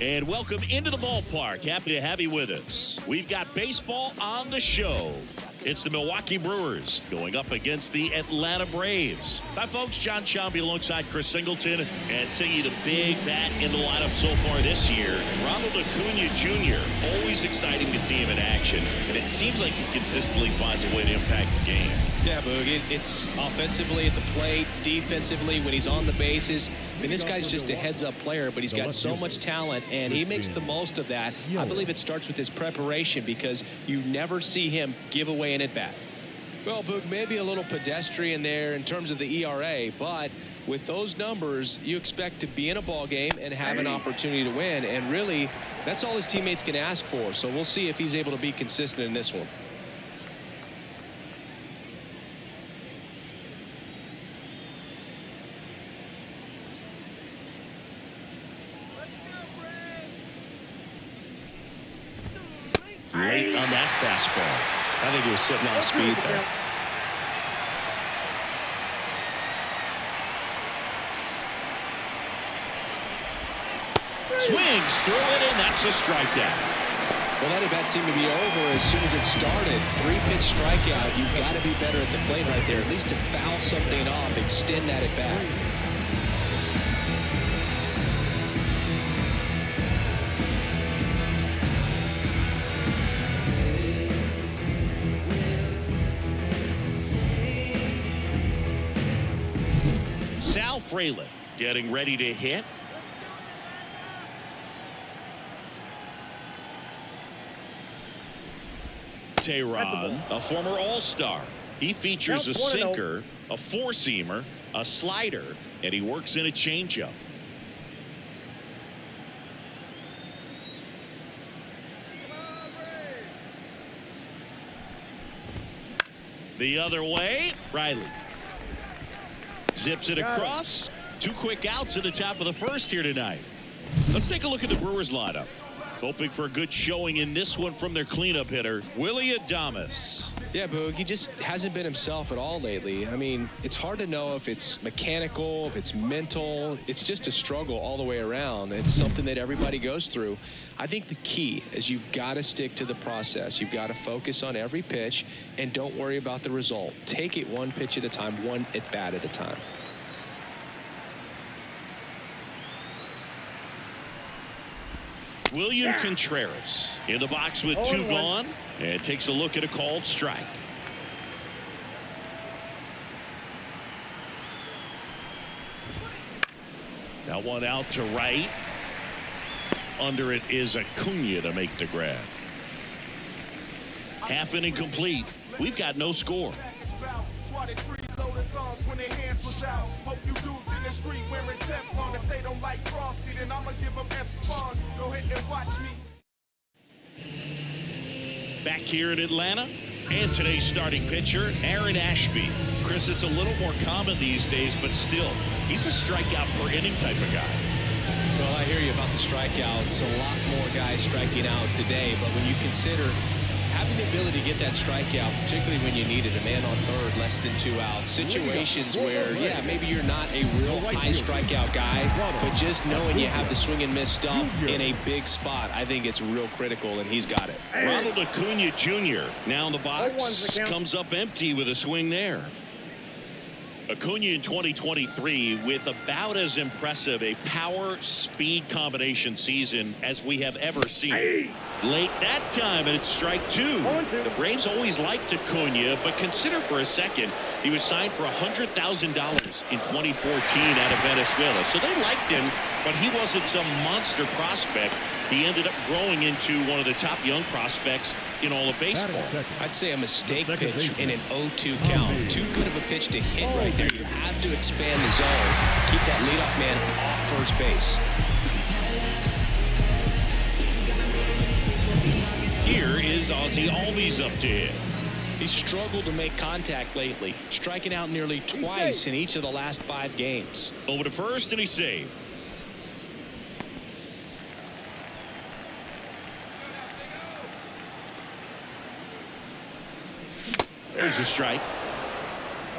And welcome into the ballpark. Happy to have you with us. We've got baseball on the show. It's the Milwaukee Brewers going up against the Atlanta Braves. Hi, folks. John Shambi alongside Chris Singleton. And singing the big bat in the lineup so far this year, Ronald Acuna Jr. Always exciting to see him in action. And it seems like he consistently finds a way to impact the game. Yeah, Boog, it's offensively at the plate, defensively when he's on the bases. I mean, this guy's just a heads-up player, but he's got so much talent, and he makes the most of that. I believe it starts with his preparation because you never see him give away an at-bat. Well, Boog, maybe a little pedestrian there in terms of the ERA, but with those numbers, you expect to be in a ball game and have an opportunity to win, and really, that's all his teammates can ask for. So we'll see if he's able to be consistent in this one. Late on that fastball. I think he was sitting off speed there. Swings through it, and that's a strikeout. Well, that at-bat seemed to be over as soon as it started. 3-pitch strikeout. You've got to be better at the plate right there, at least to foul something off, extend that at-bat. Fraley getting ready to hit. Tehran, a former All-Star. He features a sinker, a four-seamer, a slider, and he works in a changeup. The other way, Riley. Zips it across. 2 quick outs at the top of the first here tonight. Let's take a look at the Brewers lineup. Hoping for a good showing in this one from their cleanup hitter, Willy Adames. Yeah, Boog, he just hasn't been himself at all lately. I mean, it's hard to know if it's mechanical, if it's mental. It's just a struggle all the way around. It's something that everybody goes through. I think the key is you've got to stick to the process. You've got to focus on every pitch and don't worry about the result. Take it one pitch at a time, one at-bat at a time. William Contreras in the box with 2 gone and takes a look at a called strike. Now one out to right. Under it is Acuna to make the grab. Half inning complete. We've got no score. When their hands was out. Hope you dudes in the street wearing Teflon. If they don't like Frosty, then I'ma give them F-Spawn. Go ahead and watch me. Back here in Atlanta, and today's starting pitcher, Aaron Ashby. Chris, it's a little more common these days, but still, he's a strikeout per inning type of guy. Well, I hear you about the strikeouts. A lot more guys striking out today, but when you consider having the ability to get that strikeout, particularly when you need it, a man on third, less than 2 outs, situations where, yeah, maybe you're not a real high strikeout guy, but just knowing you have the swing and miss stuff in a big spot, I think it's real critical, and he's got it. Ronald Acuna Jr. now in the box, comes up empty with a swing there. Acuna in 2023 with about as impressive a power-speed combination season as we have ever seen. Late that time, and it's strike 2. The Braves always liked Acuna, but consider for a second he was signed for $100,000 in 2014 out of Venezuela. So they liked him, but he wasn't some monster prospect. He ended up growing into one of the top young prospects in all of baseball. I'd say a mistake pitch in an 0-2 count. Too good of a pitch to hit right there. You have to expand the zone. Keep that leadoff man off first base. Here is Ozzie Albies up to hit. He's struggled to make contact lately, striking out nearly twice in each of the last 5 games. Over to first, and he's saved. There's a strike.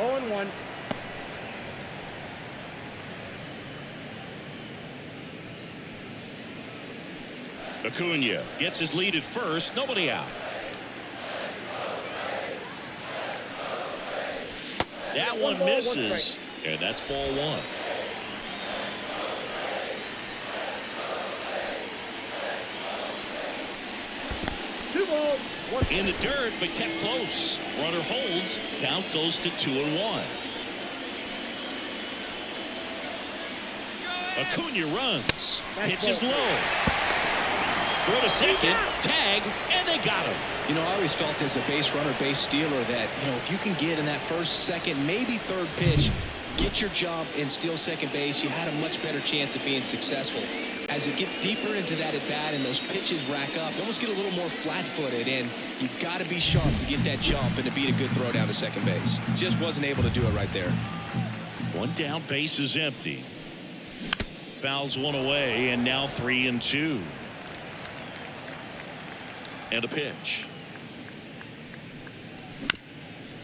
0-1. Acuna gets his lead at first. Nobody out. That one misses. And that's ball one. In the dirt, but kept close. Runner holds. Count goes to 2-1. Acuna runs. Pitches low. Throw to second. Tag. And they got him. You know, I always felt as a base runner, base stealer that, you know, if you can get in that first, second, maybe third pitch, get your jump and steal second base, you had a much better chance of being successful. As it gets deeper into that at bat and those pitches rack up, you almost get a little more flat-footed, and you've got to be sharp to get that jump and to beat a good throw down to second base. Just wasn't able to do it right there. One down, base is empty. Fouls one away, and now 3-2. And a pitch.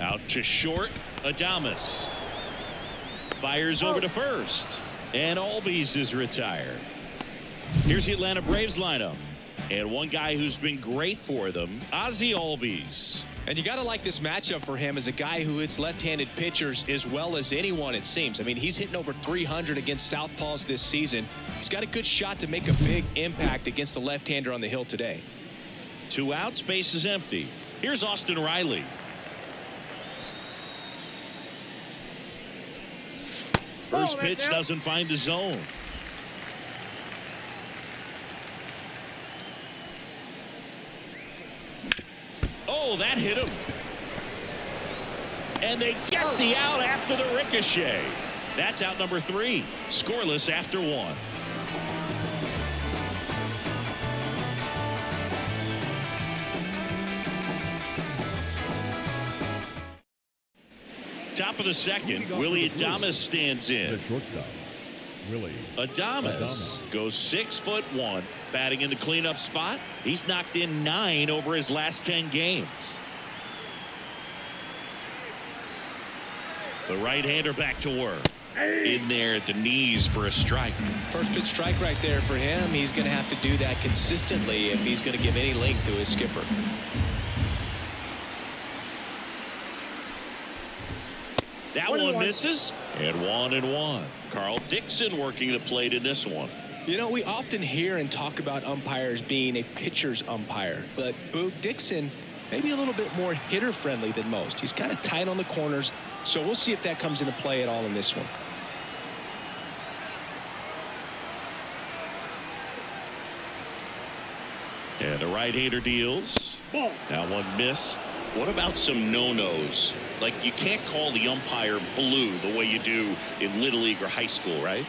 Out to short. Adames fires over to first, and Albies is retired. Here's the Atlanta Braves lineup, and one guy who's been great for them, Ozzie Albies. And you got to like this matchup for him as a guy who hits left-handed pitchers as well as anyone, it seems. I mean, he's hitting over 300 against southpaws this season. He's got a good shot to make a big impact against the left-hander on the hill today. 2 outs, base is empty. Here's Austin Riley. First pitch doesn't find the zone. Oh, that hit him. And they get the out after the ricochet. That's out number 3. Scoreless after 1. Top of the second, Willie Adames stands in. Adames goes 6'1", batting in the cleanup spot. He's knocked in 9 over his last 10 games. The right-hander back to work. In there at the knees for a strike. First pitch strike right there for him. He's going to have to do that consistently if he's going to give any length to his skipper. That one misses, and 1-1. Carl Dixon working the plate in this one. You know, we often hear and talk about umpires being a pitcher's umpire, but Boog Dixon maybe a little bit more hitter-friendly than most. He's kind of tight on the corners, so we'll see if that comes into play at all in this one. And the right-hander deals. That one missed. What about some no-nos? Like, you can't call the umpire blue the way you do in Little League or high school, right?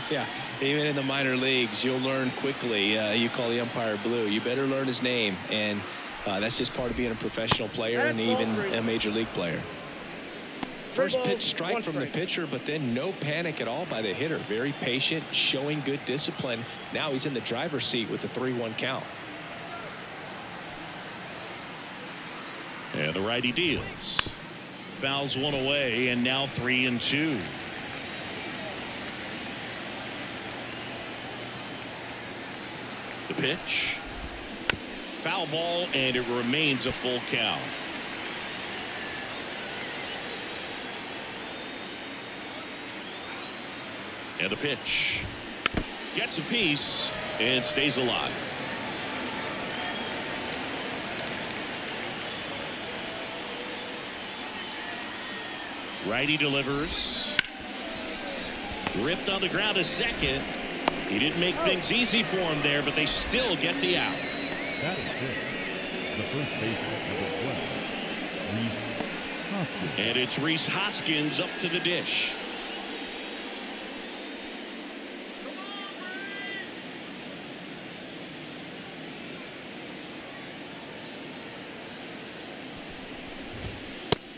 Yeah, even in the minor leagues, you'll learn quickly. You call the umpire blue. You better learn his name, and that's just part of being a professional player and even a major league player. First pitch strike from the pitcher, but then no panic at all by the hitter. Very patient, showing good discipline. Now he's in the driver's seat with the 3-1 count. And the righty deals. Fouls one away, and now 3-2. The pitch. Foul ball, and it remains a full count. And the pitch. Gets a piece and stays alive. Righty delivers. Ripped on the ground to second. He didn't make things easy for him there, but they still get the out. That is it. The first baseman, number 12, Rhys Hoskins. And it's Rhys Hoskins up to the dish.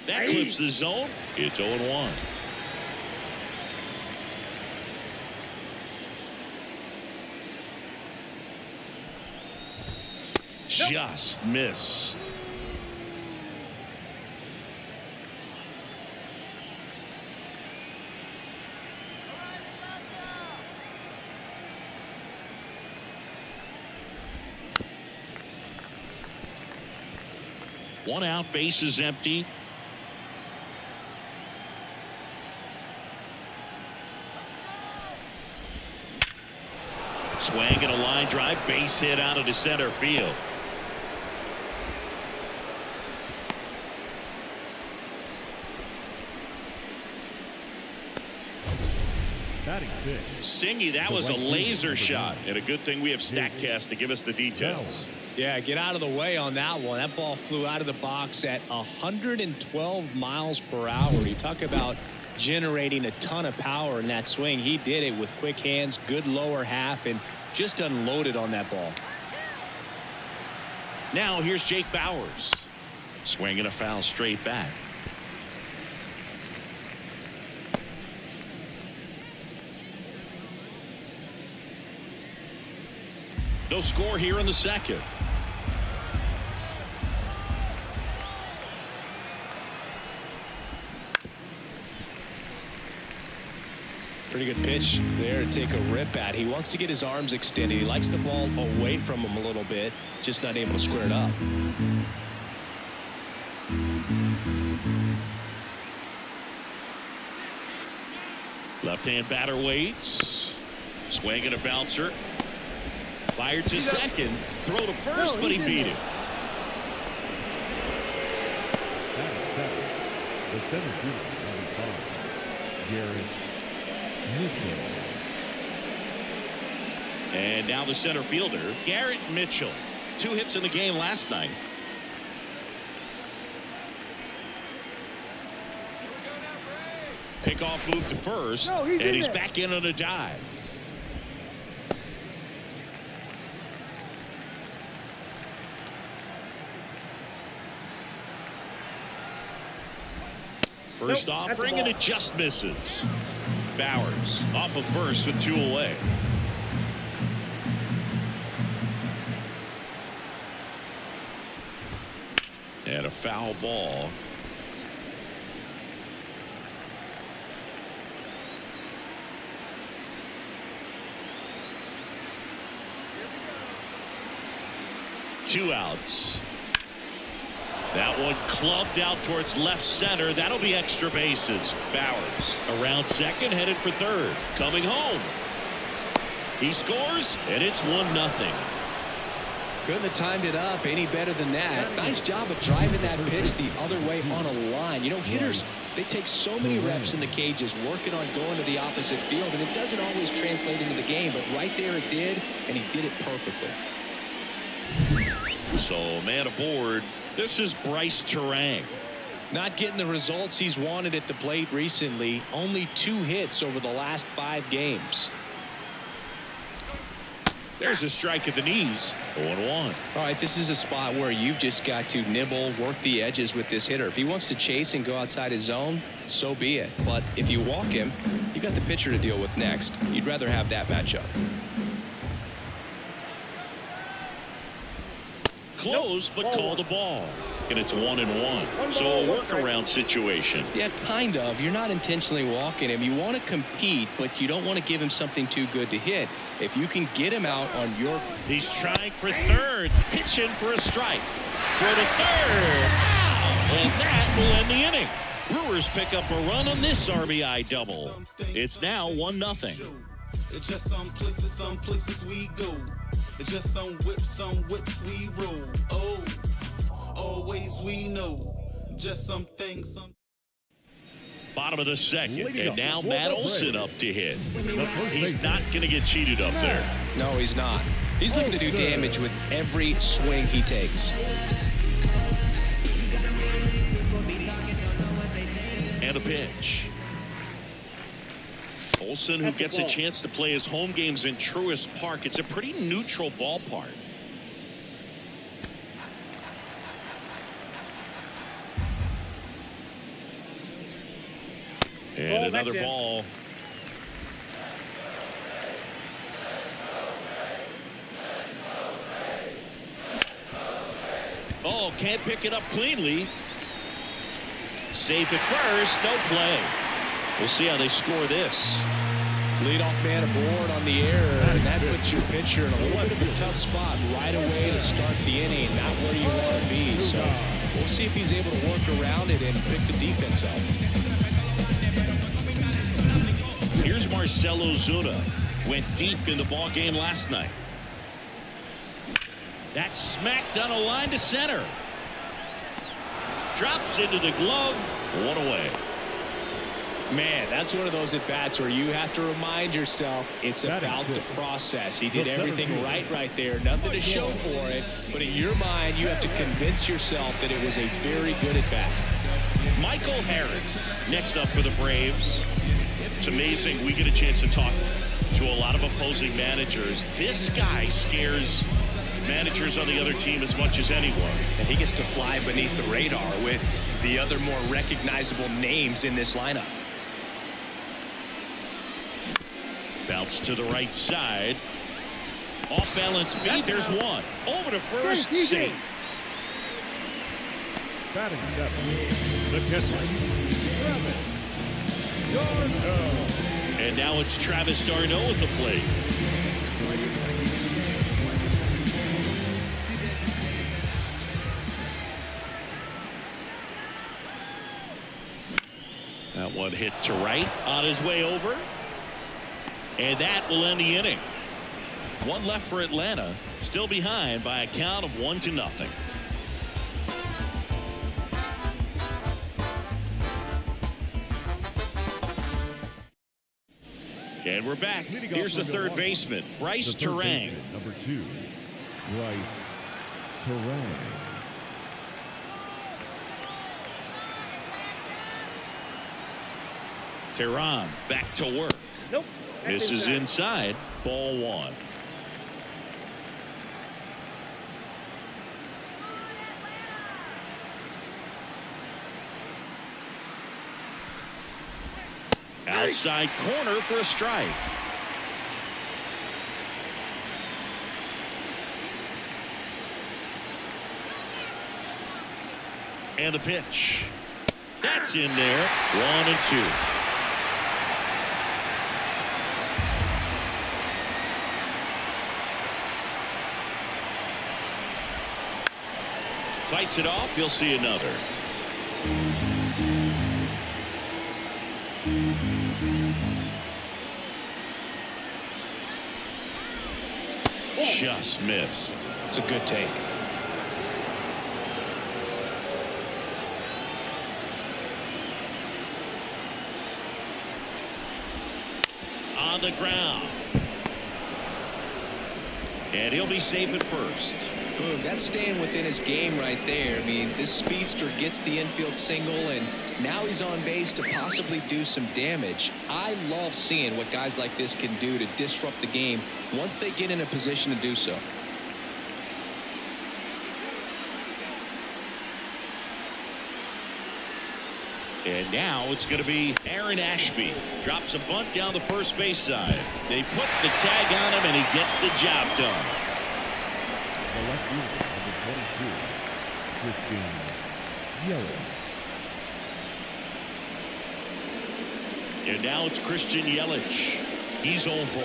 That clips the zone. It's 0-1. Just missed. 1 out, bases empty. Swing and a line drive, base hit out of the center field. Batting six. Singy, that was a laser shot, and a good thing we have StatCast to give us the details. Yeah, get out of the way on that one. That ball flew out of the box at 112 miles per hour. You talk about generating a ton of power in that swing. He did it with quick hands, good lower half, and just unloaded on that ball. Now here's Jake Bauers. Swinging a foul straight back. No score here in the second. Pretty good pitch there to take a rip at. He wants to get his arms extended. He likes the ball away from him a little bit, just not able to square it up. Left-hand batter waits. Swing and a bouncer. Fired to second. Throw to first, but he beat it. The 17th, Garrett Mitchell. And now the center fielder, Garrett Mitchell. 2 hits in the game last night. Pickoff move to first, and he's back in on a dive. First offering, and it just misses. Bauers off of first with 2 away. And a foul ball. Two outs. That one clubbed out towards left center. That'll be extra bases. Bauers around second, headed for third. Coming home. He scores, and it's 1-0. Couldn't have timed it up any better than that. Nice job of driving that pitch the other way on a line. You know, hitters, they take so many reps in the cages working on going to the opposite field, and it doesn't always translate into the game, but right there it did, and he did it perfectly. So, man aboard. This is Bryce Terang. Not getting the results he's wanted at the plate recently. Only 2 hits over the last 5 games. There's a strike at the knees. 0-1. All right, this is a spot where you've just got to nibble, work the edges with this hitter. If he wants to chase and go outside his zone, so be it. But if you walk him, you got the pitcher to deal with next. You'd rather have that matchup. Close, but called a ball. And it's 1-1. So a workaround situation. Yeah, kind of. You're not intentionally walking him. You want to compete, but you don't want to give him something too good to hit. If you can get him out on your... He's trying for third. Pitching for a strike. For the third. Ow! And that will end the inning. Brewers pick up a run on this RBI double. It's now 1-0. It's just some places we go. It's just some whips we roll. Oh, always we know. Just some things. Bottom of the second, and now Matt Olson up to hit. He's not going to get cheated up there. No, he's not. He's looking to do damage with every swing he takes. And a pitch. Olson, who gets a chance to play his home games in Truist Park. It's a pretty neutral ballpark. And another ball. Oh, can't pick it up cleanly. Safe at first, no play. We'll see how they score this. Leadoff man aboard on the error, and that puts your pitcher in a little bit of a tough spot right away to start the inning. Not where you want to be. So We'll see if he's able to work around it and pick the defense up. Here's Marcell Ozuna. Went deep in the ball game last night. That's smacked on a line to center. Drops into the glove. One away. Man, that's one of those at-bats where you have to remind yourself it's about the process. He did everything right there. Nothing to show for it. But in your mind, you have to convince yourself that it was a very good at-bat. Michael Harris next up for the Braves. It's amazing. We get a chance to talk to a lot of opposing managers. This guy scares managers on the other team as much as anyone. And he gets to fly beneath the radar with the other more recognizable names in this lineup. Bounce to the right side. Off balance beat. There's one. Over to first. Safe. Batting seventh, the catcher, Travis d'Arnaud. And now it's Travis d'Arnaud at the plate. That one hit to right on his way over. And that will end the inning. One left for Atlanta. Still behind by a count of 1-0. And we're back. Here's the third baseman, Bryce Turang. Number 2, Bryce Turang. Tehran back to work. Nope. This is inside. Ball one. Outside corner for a strike. And the pitch. That's in there. 1-2. Fights it off. You'll see another. Just missed. It's a good take. On the ground. And he'll be safe at first. Boom, that's staying within his game right there. I mean, this speedster gets the infield single, and now he's on base to possibly do some damage. I love seeing what guys like this can do to disrupt the game once they get in a position to do so. And now it's going to be Aaron Ashby. Drops a bunt down the first base side. They put the tag on him, and he gets the job done. The left fielder, number 22, Christian Yelich. And now it's Christian Yelich. He's 0 for 1.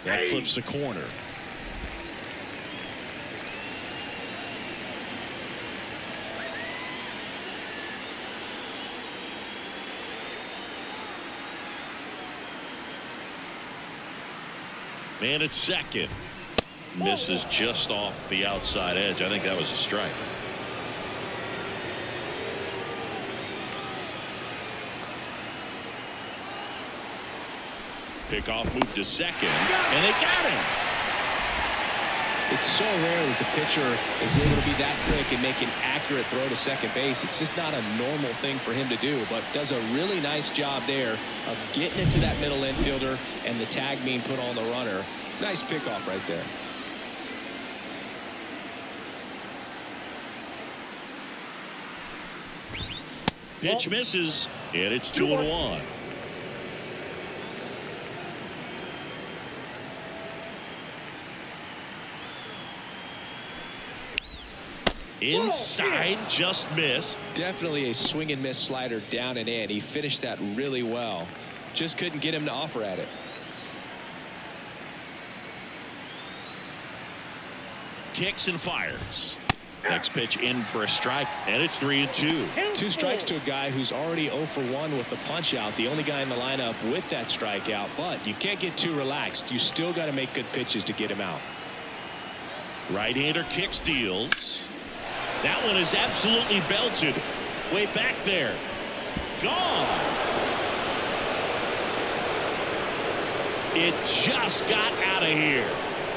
That clips the corner. Man at second. Misses just off the outside edge. I think that was a strike. Pickoff move to second, and they got him. It's so rare that the pitcher is able to be that quick and make an accurate throw to second base. It's just not a normal thing for him to do, but does a really nice job there of getting it to that middle infielder and the tag being put on the runner. Nice pickoff right there. Pitch misses, and it's 2-1. Inside, just missed. Definitely a swing and miss slider down and in. He finished that really well. Just couldn't get him to offer at it. Kicks and fires. Next pitch in for a strike, and it's 3-2. 2 strikes to a guy who's already 0 for 1 with the punch out. The only guy in the lineup with that strikeout, but you can't get too relaxed. You still got to make good pitches to get him out. Right-hander kicks, deals. That one is absolutely belted. Way back there. Gone. It just got out of here.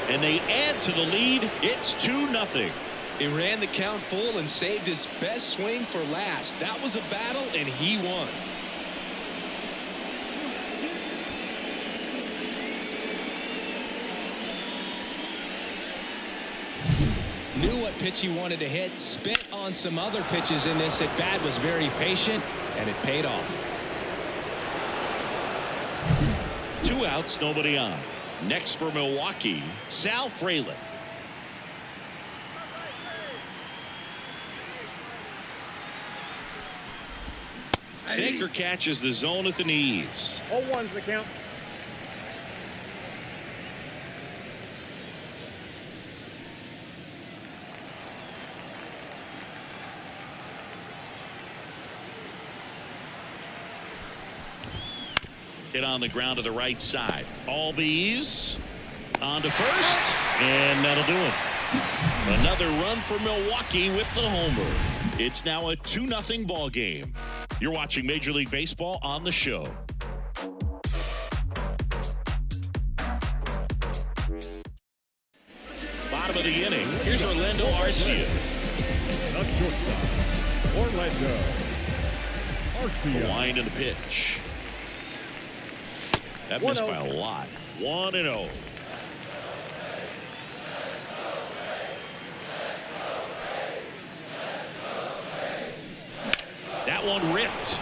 And they add to the lead. It's 2-0. He ran the count full and saved his best swing for last. That was a battle, and he won. Knew what pitch he wanted to hit. Spent on some other pitches in this at bat. Was very patient, and it paid off. 2 outs, nobody on. Next for Milwaukee, Sal Frelick. Sinker catches the zone at the knees. 0-1's the count. Hit on the ground to the right side. Albies on to first, and that'll do it. Another run for Milwaukee with the homer. It's now a 2-0 ball game. You're watching Major League Baseball on the show. Bottom of the inning. Here's Orlando Arcia. The shortstop, Orlando Arcia. The wind and the pitch. That missed by a lot. 1-0. That one ripped.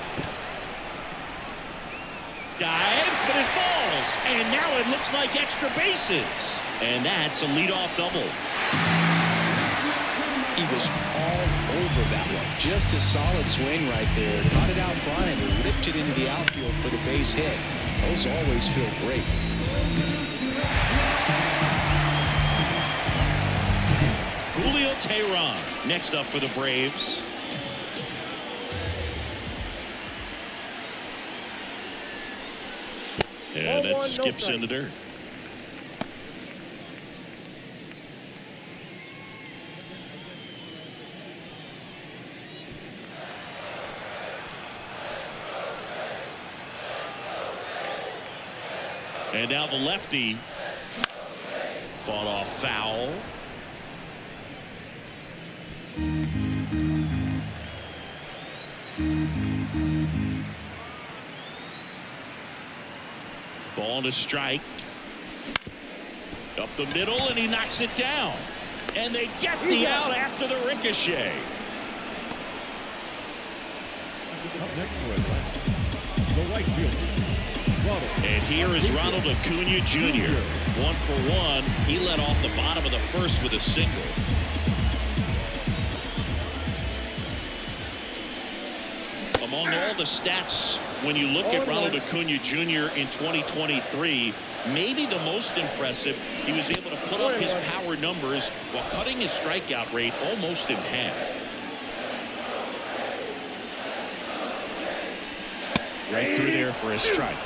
Dives, but it falls. And now it looks like extra bases. And that's a leadoff double. He was all over that one. Just a solid swing right there. Caught it out front and ripped it into the outfield for the base hit. Those always feel great. Julio Teheran next up for the Braves. And that skips in the dirt. And now the lefty fought off foul. Ball to strike. Up the middle, and he knocks it down. And they get the out after the ricochet. Up next for Atlanta, the right fielder. And here is Ronald Acuna Jr. 1 for 1. He led off the bottom of the first with a single. Among all the stats, when you look at Ronald Acuna Jr. in 2023, maybe the most impressive, he was able to put up his power numbers while cutting his strikeout rate almost in half. Right through there for a strike.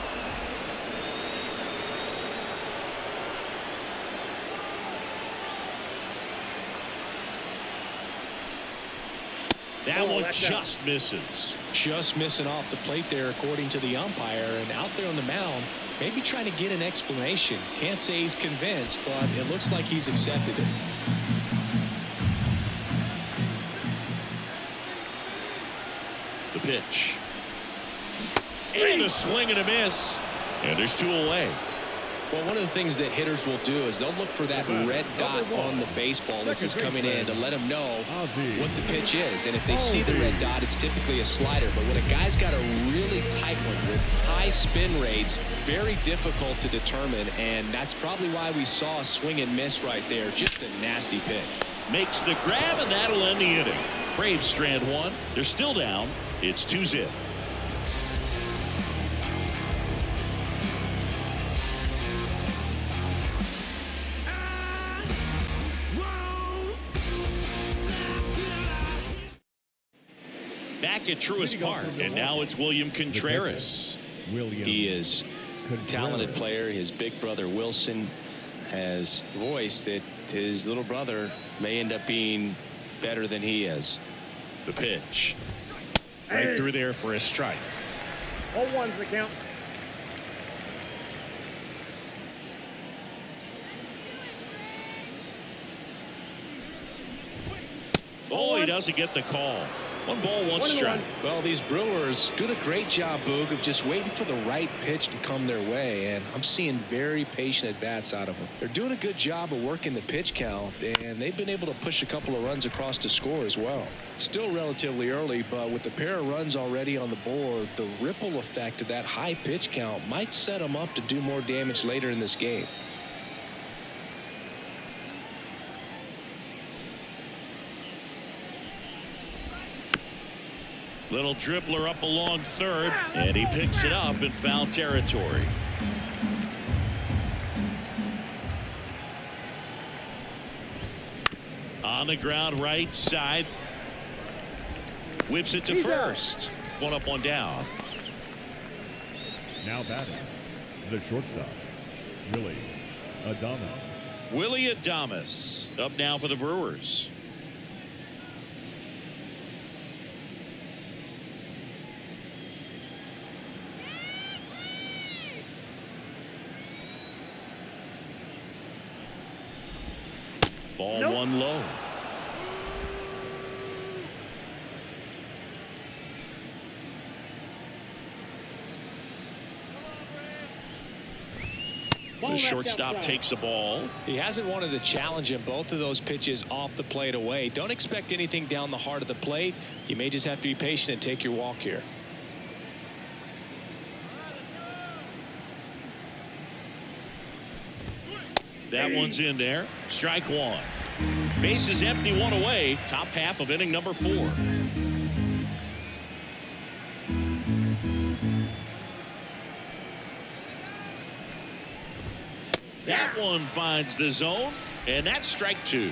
That one just misses. Just missing off the plate there, according to the umpire. And out there on the mound, maybe trying to get an explanation. Can't say he's convinced, but it looks like he's accepted it. The pitch. And a swing and a miss. And there's 2 away. Well, one of the things that hitters will do is they'll look for that red dot on the baseball as it's coming in to let them know what the pitch is. And if they see the red dot, it's typically a slider. But when a guy's got a really tight one with high spin rates, very difficult to determine. And that's probably why we saw a swing and miss right there. Just a nasty pitch. makes the grab, and that'll end the inning. Braves strand one. They're still down. It's 2-0. Back at Truist Park, and now it's William Contreras. He is a talented player. His big brother Wilson has voiced that his little brother may end up being better than he is. The pitch. Right through there for a strike. 0-1's the count. Oh, he doesn't get the call. 1 ball, 1 strike. Well, these Brewers doing a great job, Boog, of just waiting for the right pitch to come their way, and I'm seeing very patient at-bats out of them. They're doing a good job of working the pitch count, and they've been able to push a couple of runs across to score as well. Still relatively early, but with the pair of runs already on the board, the ripple effect of that high pitch count might set them up to do more damage later in this game. Little dribbler up along third, and he picks it up in foul territory. On the ground right side. Whips it to first. 1 up, 1 down. Now batting, the shortstop, Willie Adames. Willie Adames up now for the Brewers. Ball 1 low. The shortstop takes the ball. He hasn't wanted to challenge him. Both of those pitches off the plate away. Don't expect anything down the heart of the plate. You may just have to be patient and take your walk here. That one's in there. Strike 1. Bases empty, 1 away. Top half of inning number 4. That one finds the zone, and that's strike 2.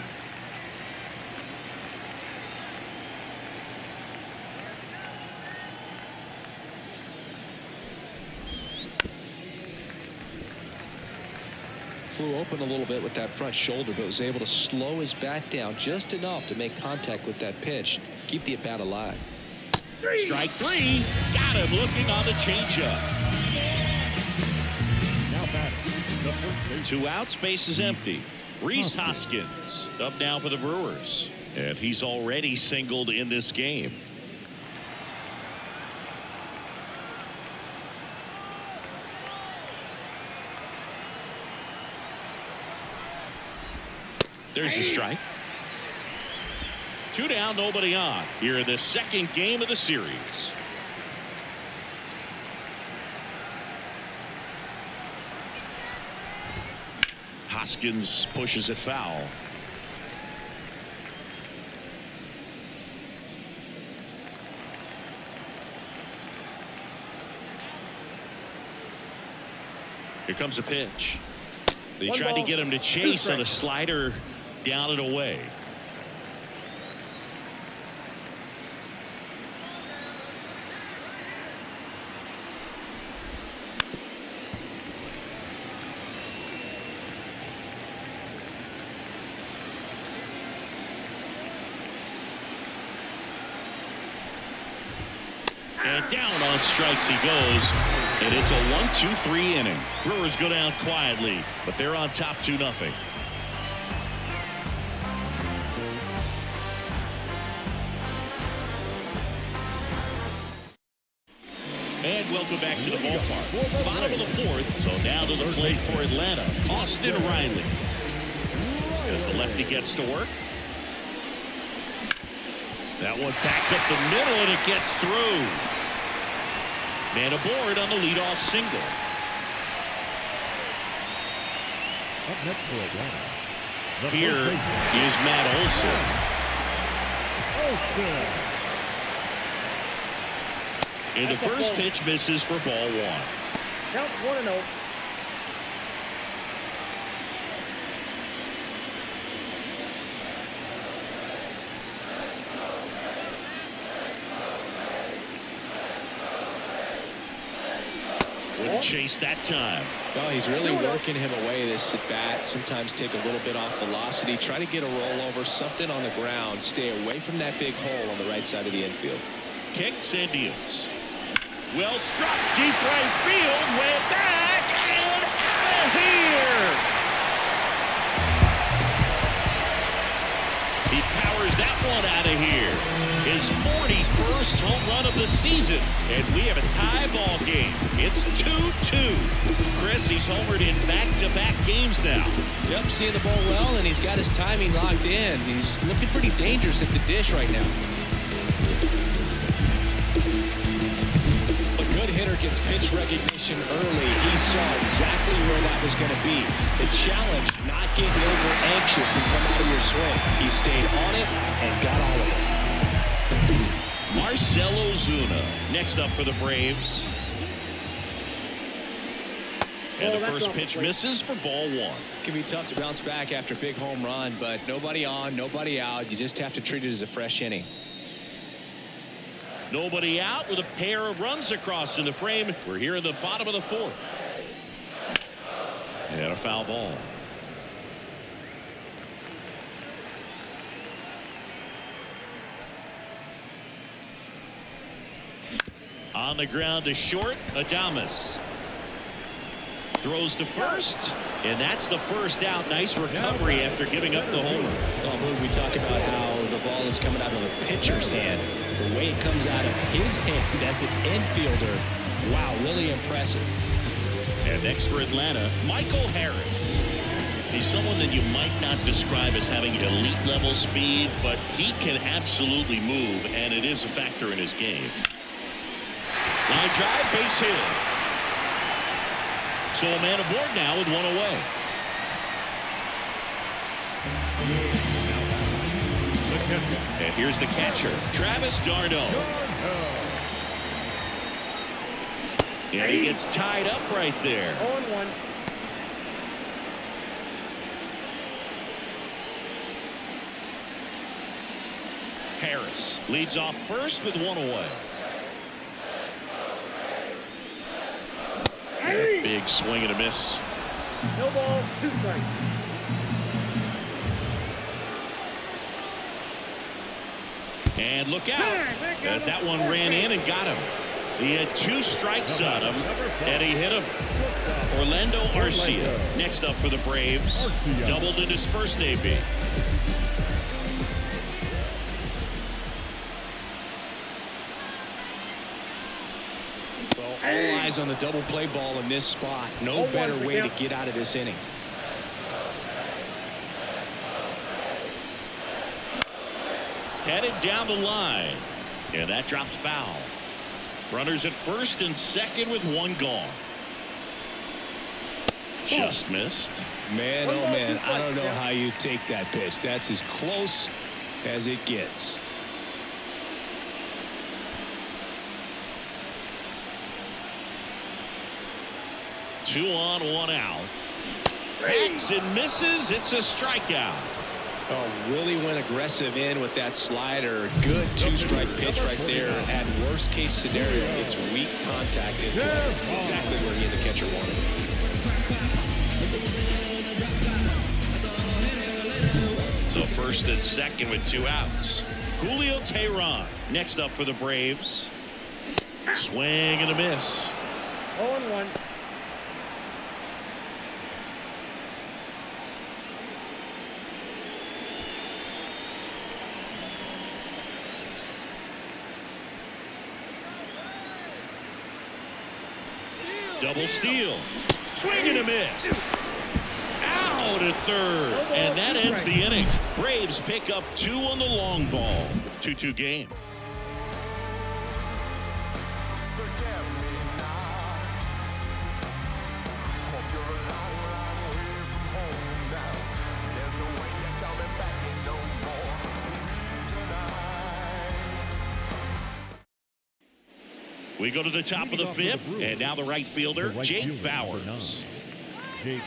Flew open a little bit with that front shoulder, but was able to slow his bat down just enough to make contact with that pitch. Keep the at-bat alive. Strike 3. Got him looking on the changeup. Now batting, the first base. 2 outs, base is empty. Rhys Hoskins up now for the Brewers, and he's already singled in this game. There's a strike. 2 down, nobody on. Here in the second game of the series. Hoskins pushes it foul. Here comes a pitch. They tried to get him to chase on a slider down and away. And down on strikes he goes. And it's a 1-2-3 inning. Brewers go down quietly, but they're on top 2-0. And welcome back to the ballpark. Bottom of the 4th, so down to the plate for Atlanta, Austin Riley. As the lefty gets to work. That one backed up the middle, and it gets through. Man aboard on the leadoff single. Up next for Atlanta, Here is Matt Olson. And the first pitch misses for ball one. Count 1-0. Wouldn't chase that time. Oh, he's really working him away this at bat. Sometimes take a little bit off velocity. Try to get a rollover, something on the ground. Stay away from that big hole on the right side of the infield. Kicks and deals. Well struck, deep right field, way back and out of here. He powers that one out of here. His 41st home run of the season, and we have a tie ball game. It's 2-2. Chris, he's homered in back-to-back games now. Yep, seeing the ball well, and he's got his timing locked in. He's looking pretty dangerous at the dish right now. A good hitter gets pitch recognition early. He saw exactly where that was going to be. The challenge, not getting over anxious and come out of your swing. He stayed on it and got all of it. Marcell Ozuna next up for the Braves. And the first pitch misses for ball one. It can be tough to bounce back after a big home run, but nobody on, nobody out. You just have to treat it as a fresh inning. Nobody out with a pair of runs across in the frame. We're here in the bottom of the fourth. And a foul ball. On the ground to short, Adames. Throws to first, and that's the first out. Nice recovery after giving up the homer. Oh, we talk about how the ball is coming out of a pitcher's hand. The way it comes out of his hand as an infielder, wow, really impressive. And next for Atlanta, Michael Harris. He's someone that you might not describe as having elite level speed, but he can absolutely move, and it is a factor in his game. Line drive, base hit. So a man aboard now with one away. And here's the catcher, Travis d'Arnaud. And he gets tied up right there. 0-1. Harris leads off first with one away. Big swing and a miss. No ball, 2 strikes. And look out, as that one ran in and got him. He had 2 strikes on him, and he hit him. Orlando Arcia next up for the Braves. Doubled in his first AB. All eyes on the double play ball in this spot. No better way to get out of this inning. Headed down the line, and that drops foul. Runners at first and second with one gone. Just missed. Man, oh man, I don't know how you take that pitch. That's as close as it gets. Two on, one out. Hacks and misses. It's a strikeout. Oh, really went aggressive in with that slider. Good 2-strike pitch right there. At worst case scenario, it's weak contact. Exactly where he and the catcher wanted. So first and second with 2 outs. Julio Teheran next up for the Braves. Swing and a miss. 0-1. Double steal. Swing and a miss. Out at third. And that ends the inning. Braves pick up 2 on the long ball. 2-2 game. Hope you're a long, long way from home now. There's no way We go to the top of the fifth, and now the right fielder, Jake Bauers. Jake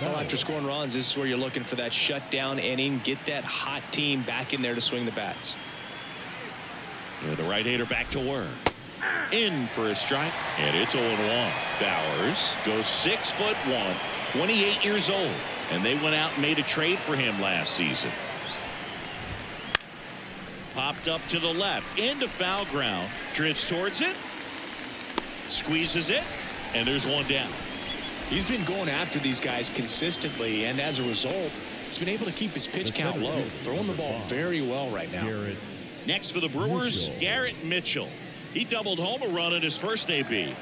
Well, after scoring runs, this is where you're looking for that shutdown inning. Get that hot team back in there to swing the bats. And the right-hander back to work. In for a strike, and it's 0-1. Bauers goes 6'1", 28 years old, and they went out and made a trade for him last season. Popped up to the left, into foul ground, drifts towards it, squeezes it, and there's one down. He's been going after these guys consistently, and as a result, he's been able to keep his pitch count low, throwing the ball very well right now. Next for the Brewers, Garrett Mitchell. He doubled home a run in his first AB.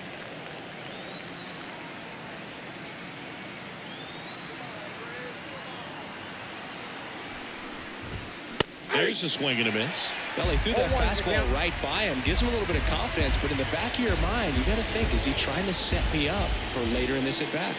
There's a swing and a miss. Well, he threw that fastball right by him, gives him a little bit of confidence, but in the back of your mind, you got to think, is he trying to set me up for later in this at bat?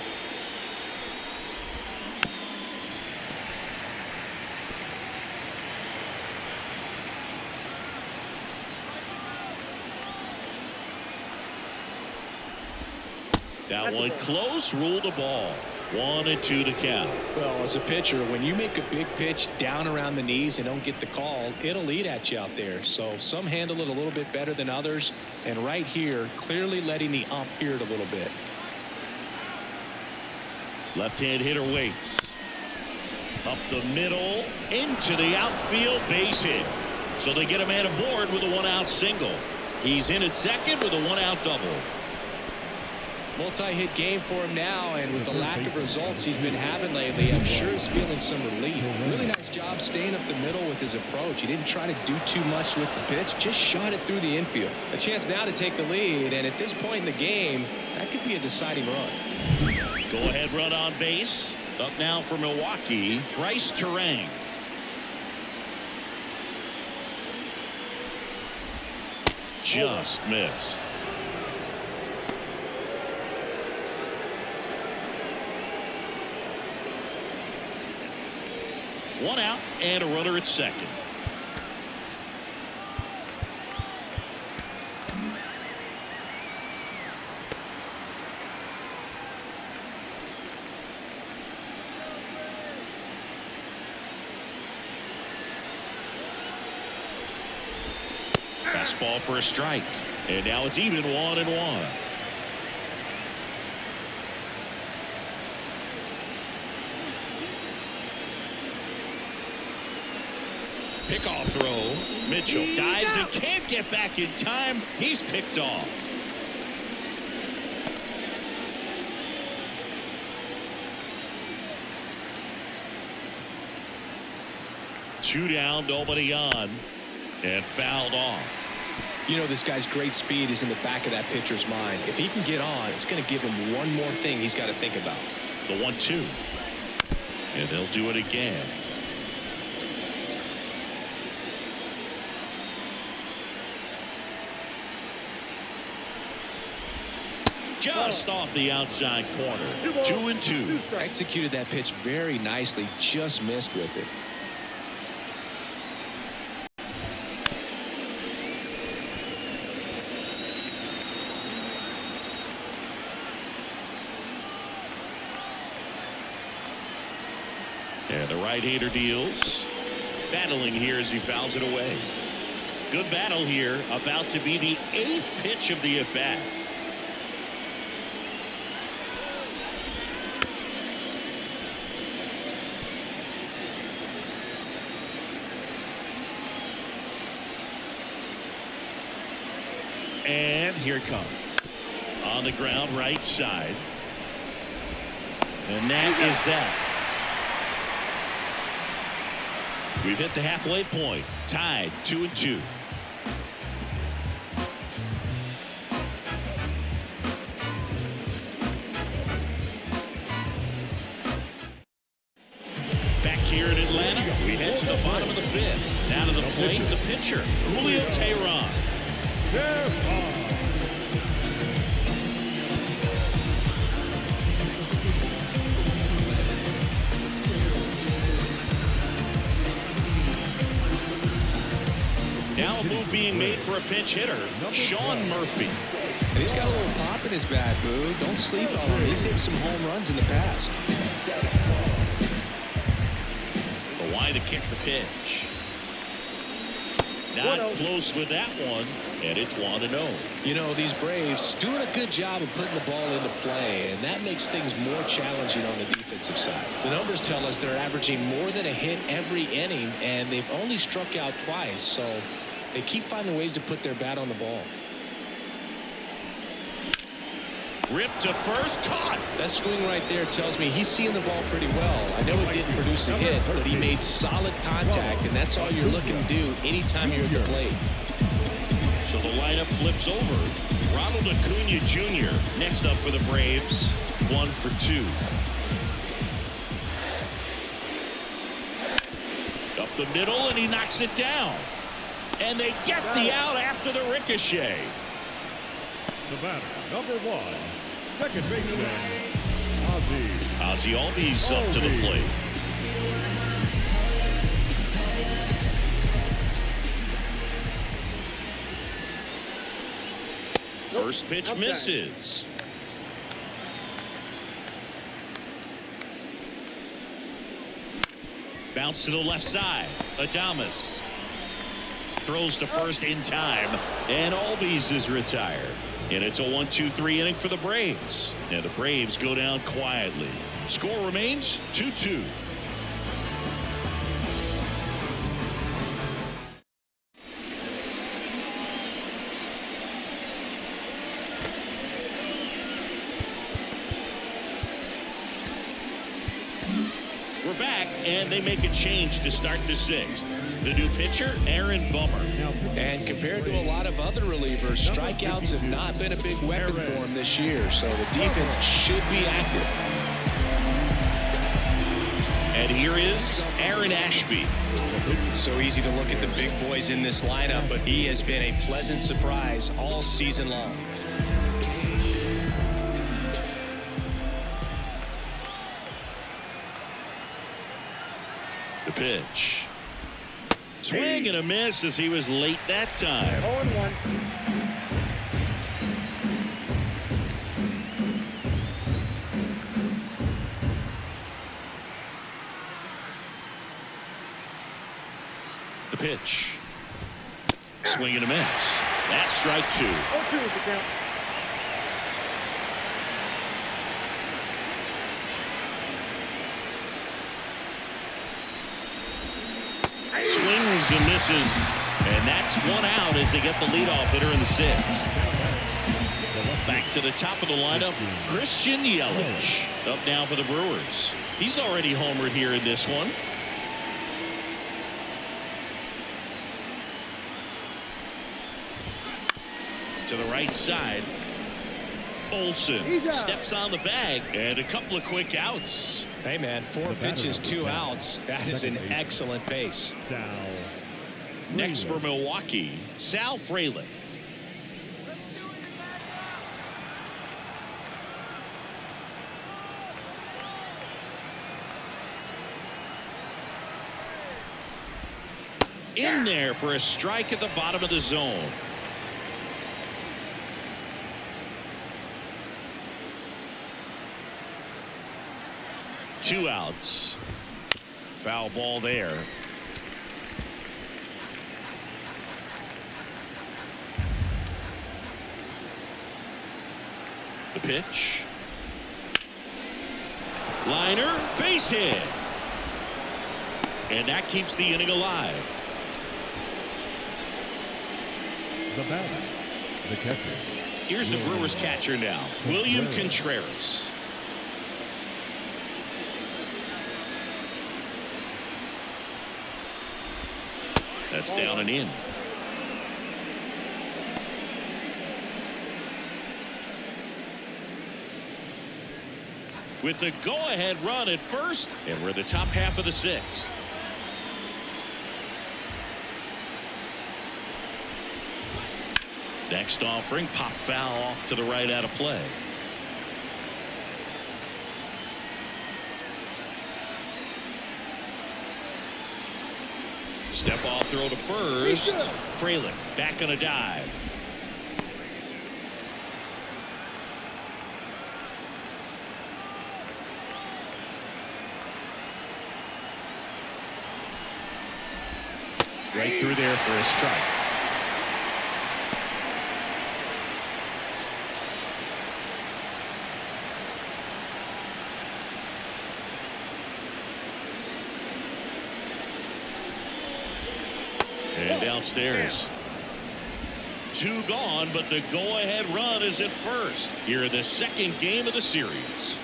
That one close, ruled the ball. 1-2 to count. Well, as a pitcher, when you make a big pitch down around the knees and don't get the call, it'll eat at you out there. So some handle it a little bit better than others. And right here, clearly letting the ump hear it a little bit. Left-hand hitter waits. Up the middle, into the outfield, base hit. So they get a man aboard with a one-out single. He's in at second with a one-out double. Multi-hit game for him now, and with the lack of results he's been having lately, I'm sure he's feeling some relief. Really nice job staying up the middle with his approach. He didn't try to do too much with the pitch, just shot it through the infield. A chance now to take the lead, and at this point in the game, that could be a deciding run. Go-ahead run on base. Up now for Milwaukee, Bryce Terang. Just missed. One out and a runner at second. Fastball for a strike. And now it's even 1-1. Pickoff throw. Mitchell dives and can't get back in time. He's picked off. Two down, nobody on, and fouled off. You know, this guy's great speed is in the back of that pitcher's mind. If he can get on, it's going to give him one more thing he's got to think about. The 1-2. And they'll do it again. Just off the outside corner. 2-2. Executed that pitch very nicely, just missed with it. And the right-hander deals. Battling here as he fouls it away. Good battle here. About to be the 8th pitch of the at-bat. And here it comes. On the ground, right side. And that is that. We've hit the halfway point. Tied 2-2. Back here in Atlanta, we head to the bottom of the 5th. Down to the plate, the pitcher, Julio Teheran. Now a move being made for a pinch hitter, Sean Murphy. And he's got a little pop in his bat, Boo. Don't sleep on him. He's hit some home runs in the past. The line to kick the pitch. Not close with that one, and it's 1-0. You know, these Braves doing a good job of putting the ball into play, and that makes things more challenging on the defensive side. The numbers tell us they're averaging more than a hit every inning, and they've only struck out twice, so they keep finding ways to put their bat on the ball. Ripped to first, caught. That swing right there tells me he's seeing the ball pretty well. I know it didn't produce a hit, but he made solid contact, and that's all you're looking to do anytime you're at the plate. So the lineup flips over. Ronald Acuna Jr. next up for the Braves, 1 for 2. Up the middle, and he knocks it down. And they get the out after the ricochet. The batter, number 1, second baseman, Ozzie Albies up to the plate. First pitch misses. Bounce to the left side. Adames throws to first in time, and Albies is retired. And it's a 1-2-3 inning for the Braves. And the Braves go down quietly. Score remains 2-2. We're back, and they make a change to start the 6th. The new pitcher, Aaron Bummer. And compared to a lot of other relievers, strikeouts have not been a big weapon for him this year, so the defense should be active. And here is Aaron Ashby. It's so easy to look at the big boys in this lineup, but he has been a pleasant surprise all season long. The pitch. Swing and a miss as he was late that time. 0-1. The pitch. Swing and a miss. That's strike 2. 0-2 is the count. Swings and misses, and that's 1 out as they get the leadoff hitter in the 6th. Back to the top of the lineup, Christian Yelich. Up now for the Brewers. He's already homered here in this one. To the right side. Olsen steps on the bag, and a couple of quick outs. Hey, man, 4 pitches, 2 outs. That is an excellent pace. Next for Milwaukee, Sal Frelick. In there for a strike at the bottom of the zone. Two outs. Foul ball there. The pitch. Liner, base hit. And that keeps the inning alive. The batter, the catcher. Here's the Brewers catcher now, William Contreras. That's down and in. With the go-ahead run at first, and we're in the top half of the 6th. Next offering, pop foul off to the right out of play. Step off throw to first. Fraley back on a dive. Right through there for a strike. And downstairs. 2 gone, but the go-ahead run is at first here in the second game of the series.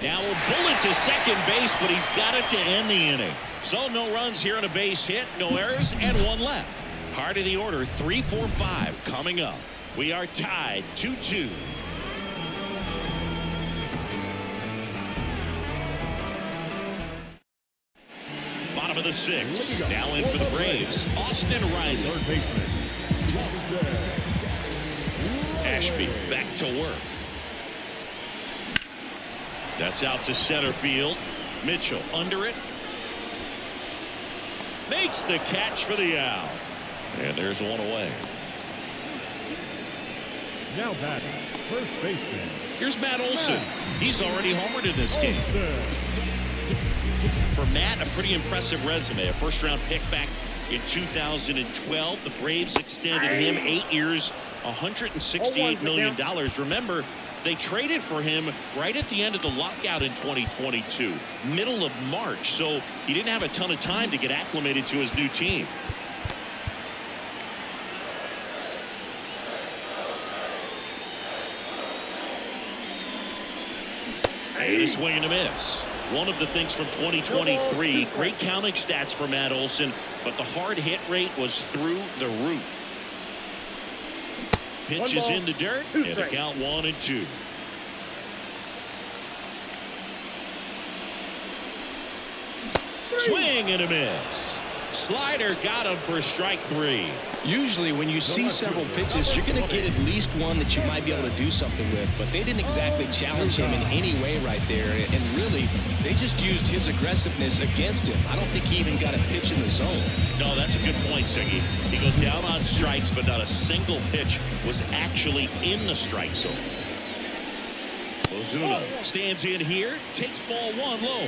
Now a bullet to second base, but he's got it to end the inning. So no runs here on a base hit, no errors, and 1 left. Part of the order, 3, 4, 5 coming up. We are tied 2-2. Bottom of the 6th. Now in for the Braves. Austin Riley. Third baseman. Ashby back to work. That's out to center field. Mitchell under it. Makes the catch for the out. And there's 1 away. Now batting, first baseman. Here's Matt Olson. He's already homered in this game. For Matt, a pretty impressive resume. A first-round pick back in 2012. The Braves extended him 8 years, $168 million. Remember, they traded for him right at the end of the lockout in 2022, middle of March, so he didn't have a ton of time to get acclimated to his new team. And a swing and a miss. One of the things from 2023, great counting stats for Matt Olson, but the hard hit rate was through the roof. Pitch is in the dirt, and the count 1-2. Swing and a miss. Slider got him for strike 3. Usually when you see several pitches, you're going to get at least one that you might be able to do something with, but they didn't exactly challenge him in any way right there, and really they just used his aggressiveness against him. I don't think he even got a pitch in the zone. No, that's a good point, Siggy. He goes down on strikes, but not a single pitch was actually in the strike zone. Ozuna stands in here, takes ball 1 low.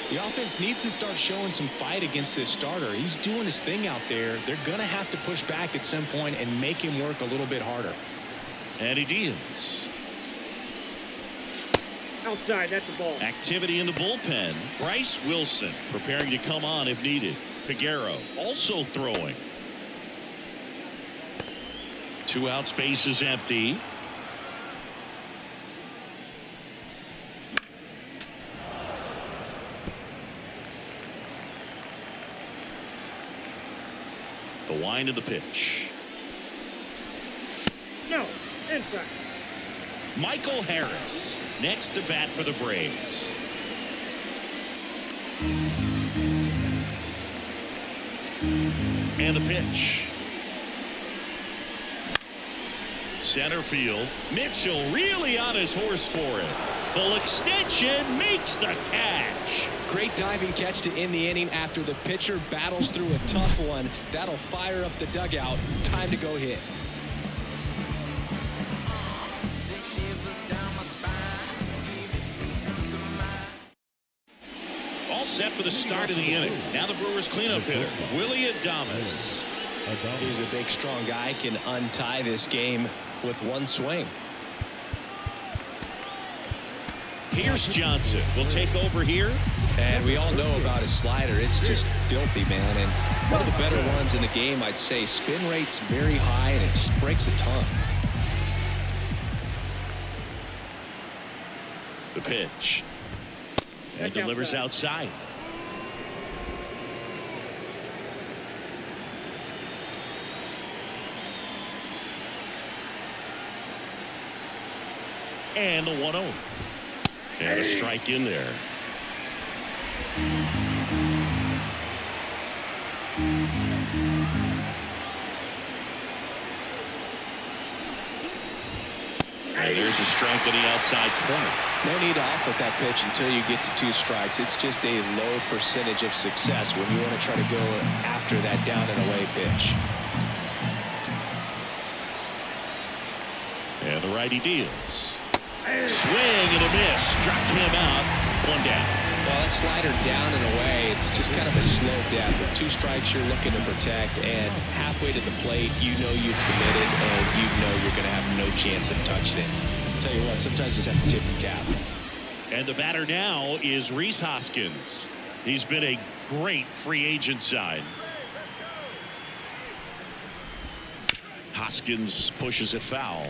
The offense needs to start showing some fight against this starter. He's doing his thing out there. They're going to have to push back at some point and make him work a little bit harder. And he deals. Outside, that's a ball. Activity in the bullpen. Bryce Wilson preparing to come on if needed. Peguero also throwing. 2 out, space is empty. The wind of the pitch. No, inside. Michael Harris next to bat for the Braves. And the pitch. Center field. Mitchell really on his horse for it. Full extension, makes the catch. Great diving catch to end the inning after the pitcher battles through a tough one. That'll fire up the dugout. Time to go hit. All set for the start of the inning. Now the Brewers cleanup hitter, Willie Adames. He's a big, strong guy. Can untie this game with 1 swing. Pierce Johnson will take over here. And we all know about his slider. It's just filthy, man. And one of the better ones in the game, I'd say. Spin rate's very high, and it just breaks a ton. The pitch. And delivers outside. And the 1-0. And a strike in there. And there's a strike to the outside corner. No need to off with that pitch until you get to 2 strikes. It's just a low percentage of success when you want to try to go after that down and away pitch. And the righty deals. Swing and a miss. Struck him out. 1 down. Well, that slider down and away, it's just kind of a slow death. With 2 strikes you're looking to protect, and halfway to the plate, you know you've committed, and you know you're going to have no chance of touching it. I'll tell you what, sometimes you just have to tip the cap. And the batter now is Rhys Hoskins. He's been a great free agent sign. Hoskins pushes it foul.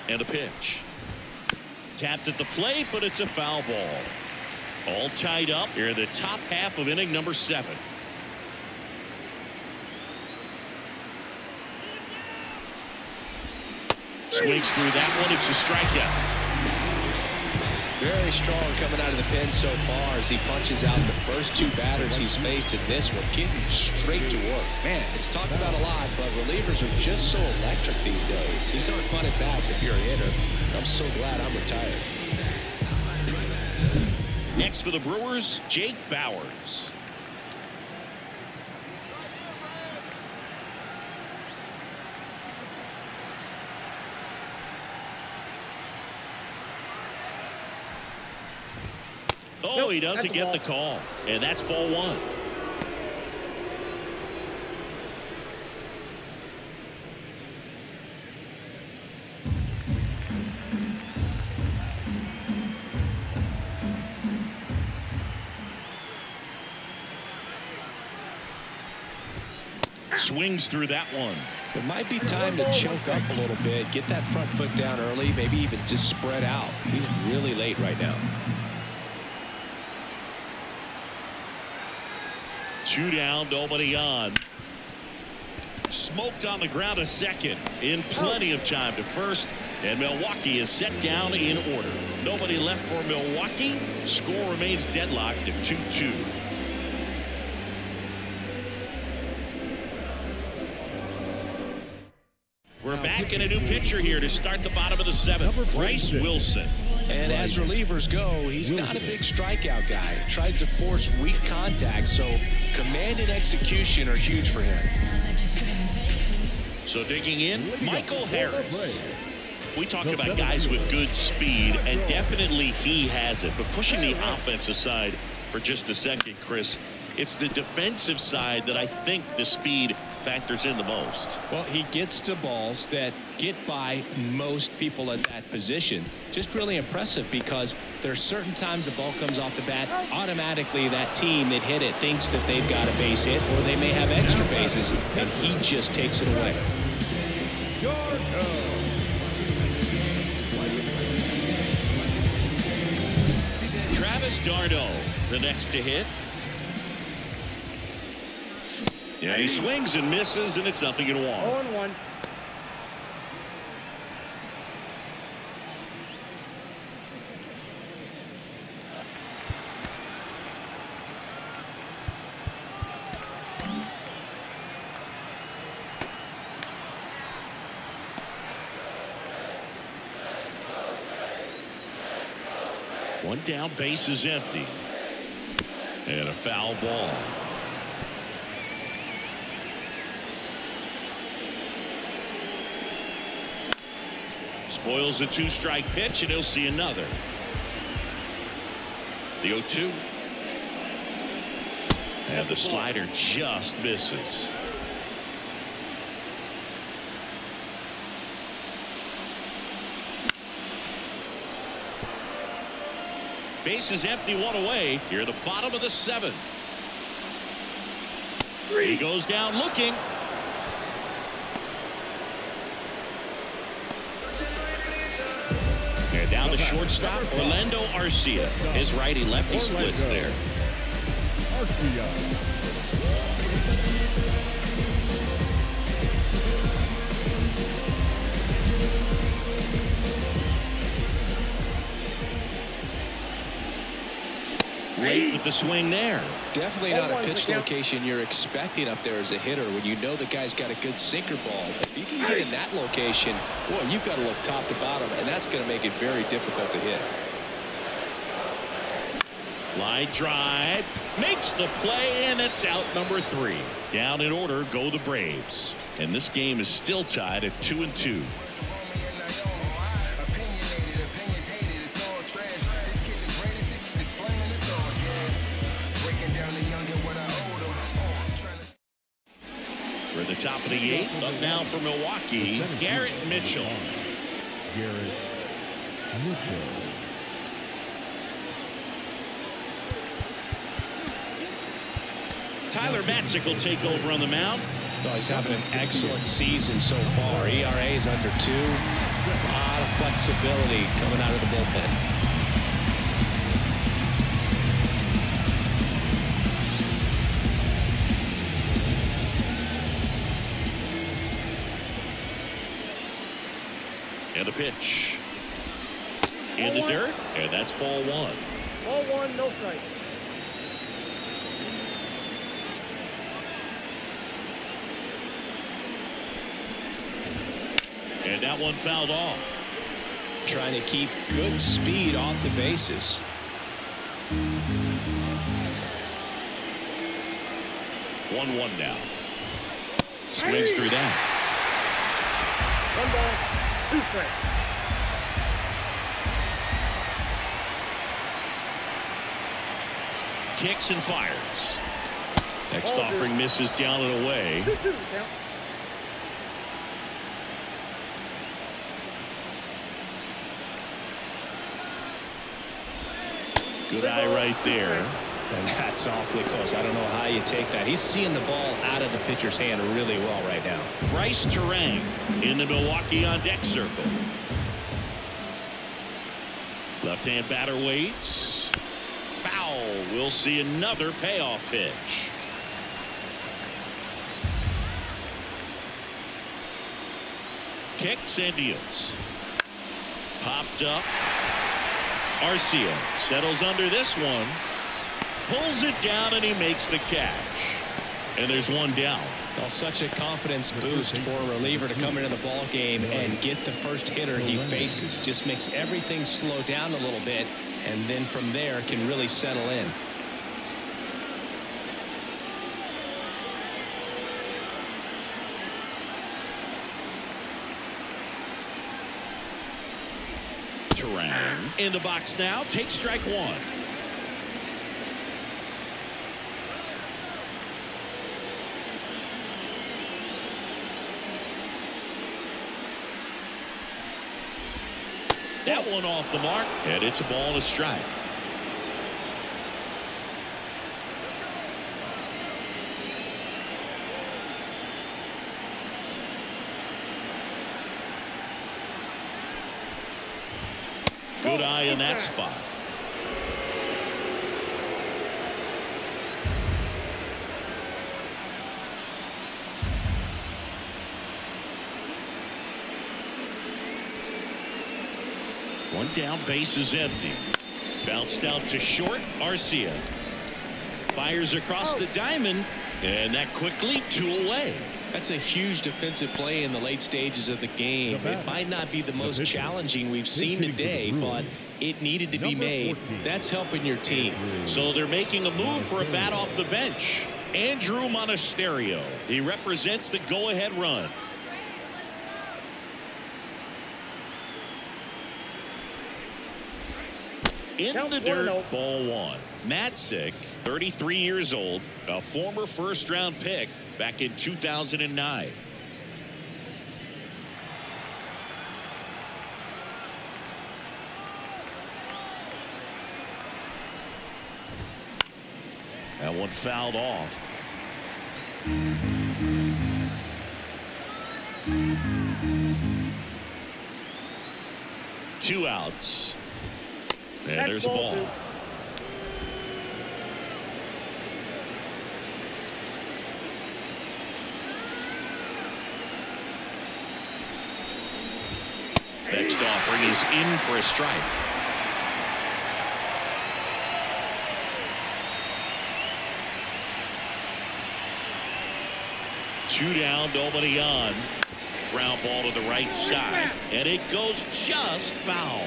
And a pitch. Tapped at the plate, but it's a foul ball. All tied up here in the top half of inning number 7. Swings through that one. It's a strikeout. Very strong coming out of the pen so far as he punches out the first 2 batters he's faced in this one, getting straight to work. Man, it's talked about a lot, but relievers are just so electric these days. These aren't fun at bats if you're a hitter. I'm so glad I'm retired. Next for the Brewers, Jake Bauers. Oh, he doesn't get the call. And that's ball 1. Swings through that one. It might be time to choke up a little bit, get that front foot down early, maybe even just spread out. He's really late right now. 2 down, nobody on. Smoked on the ground to second in plenty of time to first, and Milwaukee is set down in order. Nobody left for Milwaukee. Score remains deadlocked at 2-2. We're back in a new pitcher here to start the bottom of the 7th. Bryce Wilson. And as relievers go, he's not a big strikeout guy. Tries to force weak contact, so command and execution are huge for him. So digging in, Michael Harris. We talk about guys with good speed, and definitely he has it. But pushing the offense aside for just a second, Chris, it's the defensive side that I think the speed factors in the most. Well, he gets to balls that get by most people at that position. Just really impressive because there's certain times the ball comes off the bat, automatically that team that hit it thinks that they've got a base hit or they may have extra bases, and he just takes it away. Travis d'Arnaud, the next to hit. Yeah, he swings and misses, and it's 0-1. 0-1. One down, base is empty. And a foul ball. Spoils the 2-strike pitch, and he'll see another. The 0-2. And the slider just misses. Base is empty, 1 away. Here at the bottom of the 7th. He goes down looking. And down the shortstop, Orlando Arcia. His righty-lefty splits there. the swing there. Definitely not a pitch location you're expecting up there as a hitter when you know the guy's got a good sinker ball. If you can get in that location, boy, you've got to look top to bottom, and that's going to make it very difficult to hit. Line drive, makes the play, and it's out number 3. Down in order go the Braves. And this game is still tied at 2-2. We're at the top of the 8th. Up now for Milwaukee, Garrett Mitchell. Garrett Mitchell. Tyler Matzik will take over on the mound. Oh, he's having an excellent season so far. ERA is under 2. A lot of flexibility coming out of the bullpen. And a pitch. In the dirt, and that's ball 1. Ball 1, no strike. And that one fouled off. Trying to keep good speed off the bases. 1-1 now. Swings through that. 1 ball, 2 strikes. Kicks and fires. Next offering misses down and away. 2-2 count. Good eye right there. And that's awfully close. I don't know how you take that. He's seeing the ball out of the pitcher's hand really well right now. Bryce Terang in the Milwaukee on deck circle. Left-hand batter waits. Foul. We'll see another payoff pitch. Kicks and deals. Popped up. Arcia settles under this one. Pulls it down and he makes the catch. And there's one down. Well, such a confidence boost for a reliever to come into the ball game and get the first hitter he faces. Just makes everything slow down a little bit, and then from there can really settle in. Terang in the box now. Takes strike 1. That one off the mark, and it's a ball and a strike. Good eye in that spot. One down, base is empty. Bounced out to short. Arcia fires across the diamond, and that quickly 2 away. That's a huge defensive play in the late stages of the game. It might not be the most challenging we've seen today, but it needed to be made. That's helping your team. So they're making a move for a bat off the bench. Andrew Monasterio. He represents the go-ahead run. In the dirt, ball 1. Matzik, 33 years old, a former first-round pick back in 2009. That one fouled off. Two outs. And there's a ball. Next offering is in for a strike. 2 down, nobody on. Ground ball to the right side, and it goes just foul.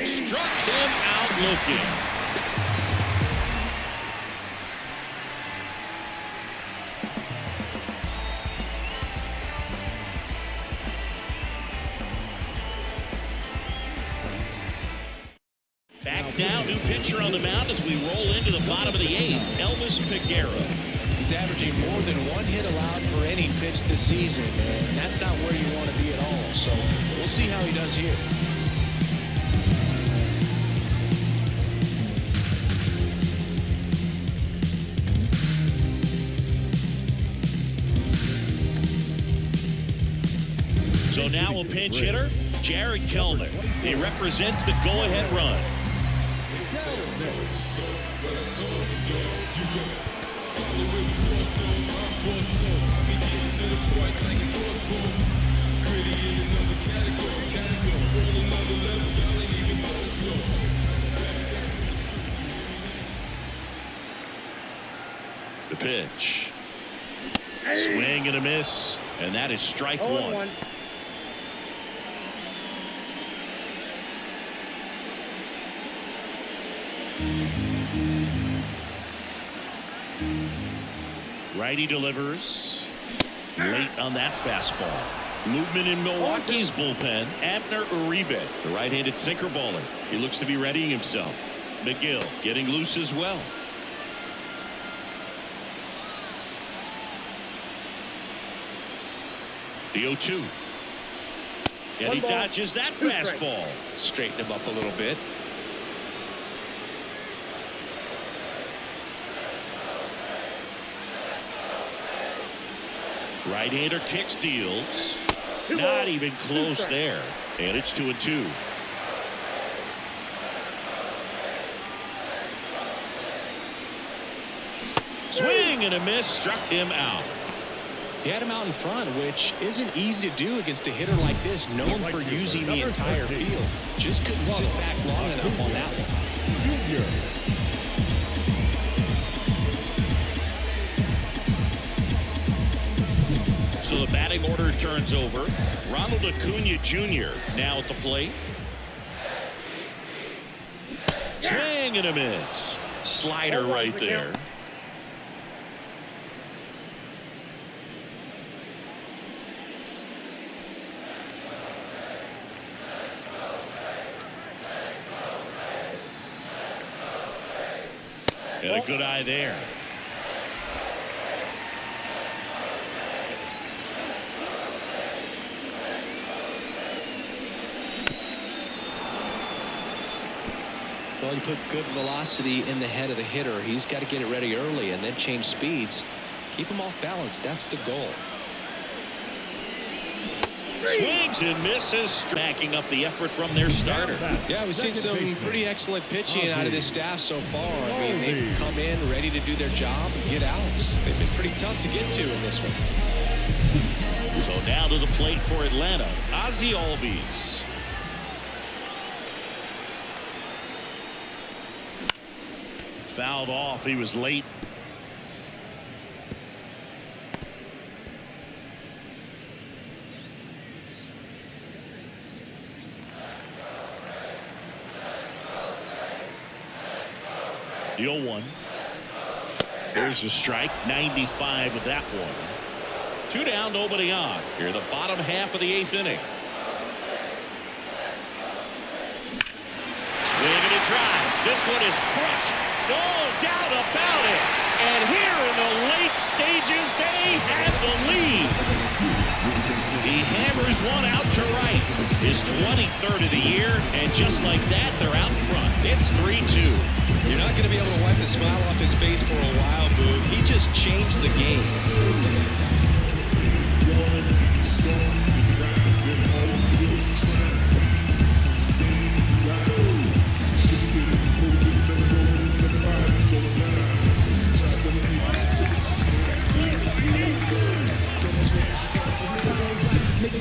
Struck him out looking. Back down, new pitcher on the mound as we roll into the bottom of the 8th. Elvis Peguero. He's averaging more than 1 hit allowed per inning pitched this season, and that's not where you want to be at all. So we'll see how he does here. So now a pinch hitter, Jared Kelenic. He represents the go-ahead run. The pitch. Swing and a miss, and that is strike 1. Righty delivers late on that fastball. Movement in Milwaukee's bullpen. Abner Uribe, the right-handed sinker baller. He looks to be readying himself. McGill getting loose as well. The 0-2. And he dodges that fastball. Straighten him up a little bit. Right-hander kick steals. Not even close there. And it's 2-2. Swing and a miss, struck him out. He had him out in front, which isn't easy to do against a hitter like this, known for using the entire field. Just couldn't sit back long enough on that one. So the batting order turns over. Ronald Acuna Jr. now at the plate. Swing and a miss. Slider right there. And a good eye there. Well, you put good velocity in the head of the hitter. He's got to get it ready early and then change speeds. Keep him off balance. That's the goal. Swings and misses, backing up the effort from their starter. Yeah, we've seen some pretty excellent pitching out of this staff so far. I mean, they've come in ready to do their job and get outs. They've been pretty tough to get to in this one. So now to the plate for Atlanta, Ozzie Albies. Fouled off. He was late. The 0-1. There's the strike. 95 of that one. 2 down, nobody on. Here the bottom half of the 8th inning. Swing and a drive. This one is crushed. No doubt about it. And here in the late stages, they have the lead. He hammers one out to right. His 23rd of the year, and just like that, they're out in front. It's 3-2. You're not going to be able to wipe the smile off his face for a while, Boog. He just changed the game.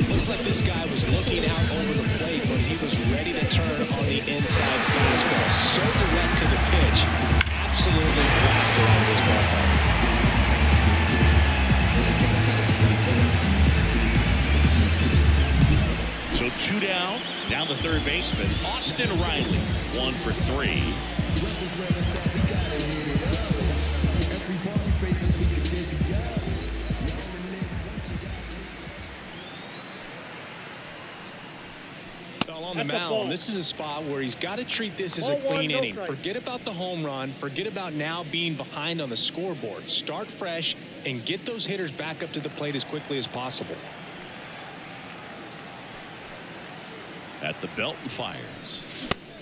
Looks like this guy was looking out over the plate, but he was ready to turn on the inside fastball. So the third baseman, Austin Riley. 1 for 3. On the mound, this is a spot where he's got to treat this as a clean inning. Forget about the home run. Forget about now being behind on the scoreboard. Start fresh and get those hitters back up to the plate as quickly as possible. At the belt and fires.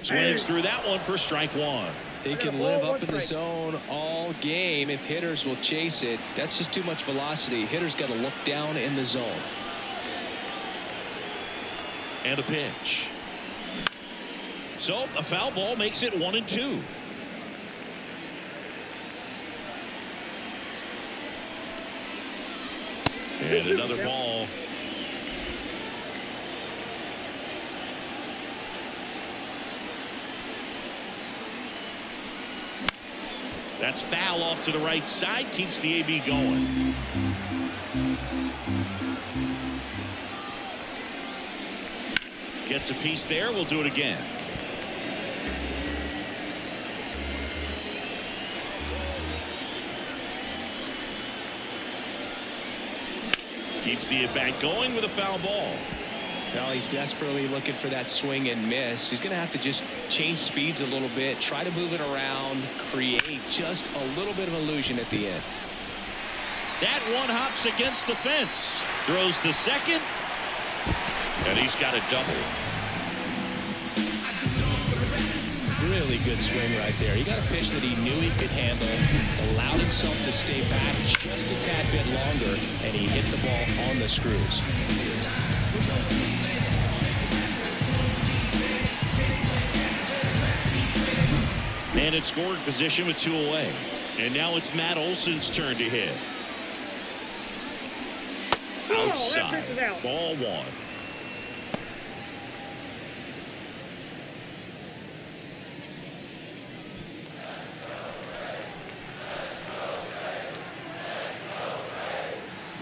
Swings through that one for strike 1. He can live up in the zone all game if hitters will chase it. That's just too much velocity. Hitters got to look down in the zone. And a pitch. So a foul ball makes it 1-2. And another ball. That's foul off to the right side. Keeps the AB going. Gets a piece there. We'll do it again. Keeps the at-bat going with a foul ball. Well, he's desperately looking for that swing and miss. He's going to have to just change speeds a little bit, try to move it around, create just a little bit of illusion at the end. That one hops against the fence. Throws to second. And he's got a double. Really good swing right there. He got a pitch that he knew he could handle, allowed himself to stay back just a tad bit longer, and he hit the ball on the screws. And in scoring position with 2 away. And now it's Matt Olson's turn to hit. Outside. Ball 1.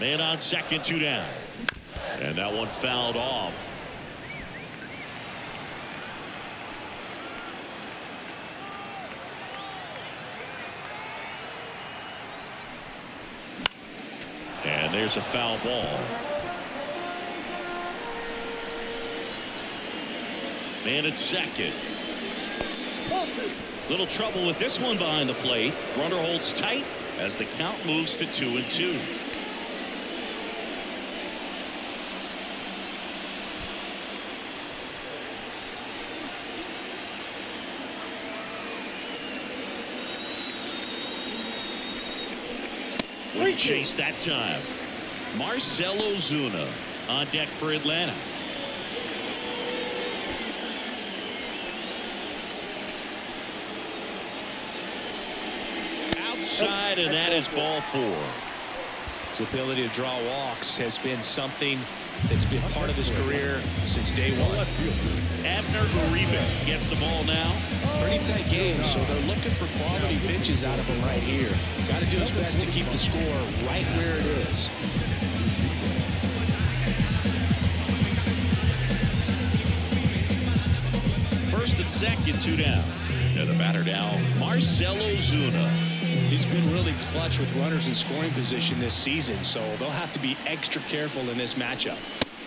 Man on second, 2 down. And that one fouled off. And there's a foul ball. Man at second. Little trouble with this one behind the plate. Runner holds tight as the count moves to 2-2. Wouldn't chase that time. Marcell Ozuna on deck for Atlanta. Outside, and that is ball 4. His ability to draw walks has been something that's been part of his career since day one. Abner Uribe gets the ball now. Pretty tight game, so they're looking for quality pitches out of him right here. Got to do his best to keep the score right where it is. First and second, 2 down. And the batter now, Marcell Ozuna. He's been really clutch with runners in scoring position this season, so they'll have to be extra careful in this matchup.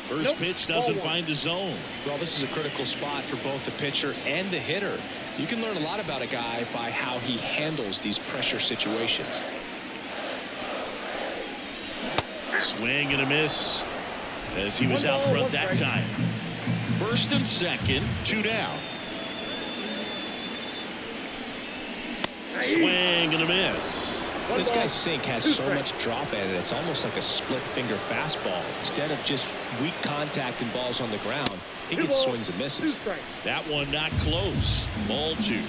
First pitch doesn't find the zone. Well, this is a critical spot for both the pitcher and the hitter. You can learn a lot about a guy by how he handles these pressure situations. Swing and a miss as he was out front that time. First and second, 2 down. Swing and a miss. This guy's sink has so much drop at it. It's almost like a split finger fastball. Instead of just weak contact and balls on the ground, he gets swings and misses. That one not close. Ball 2.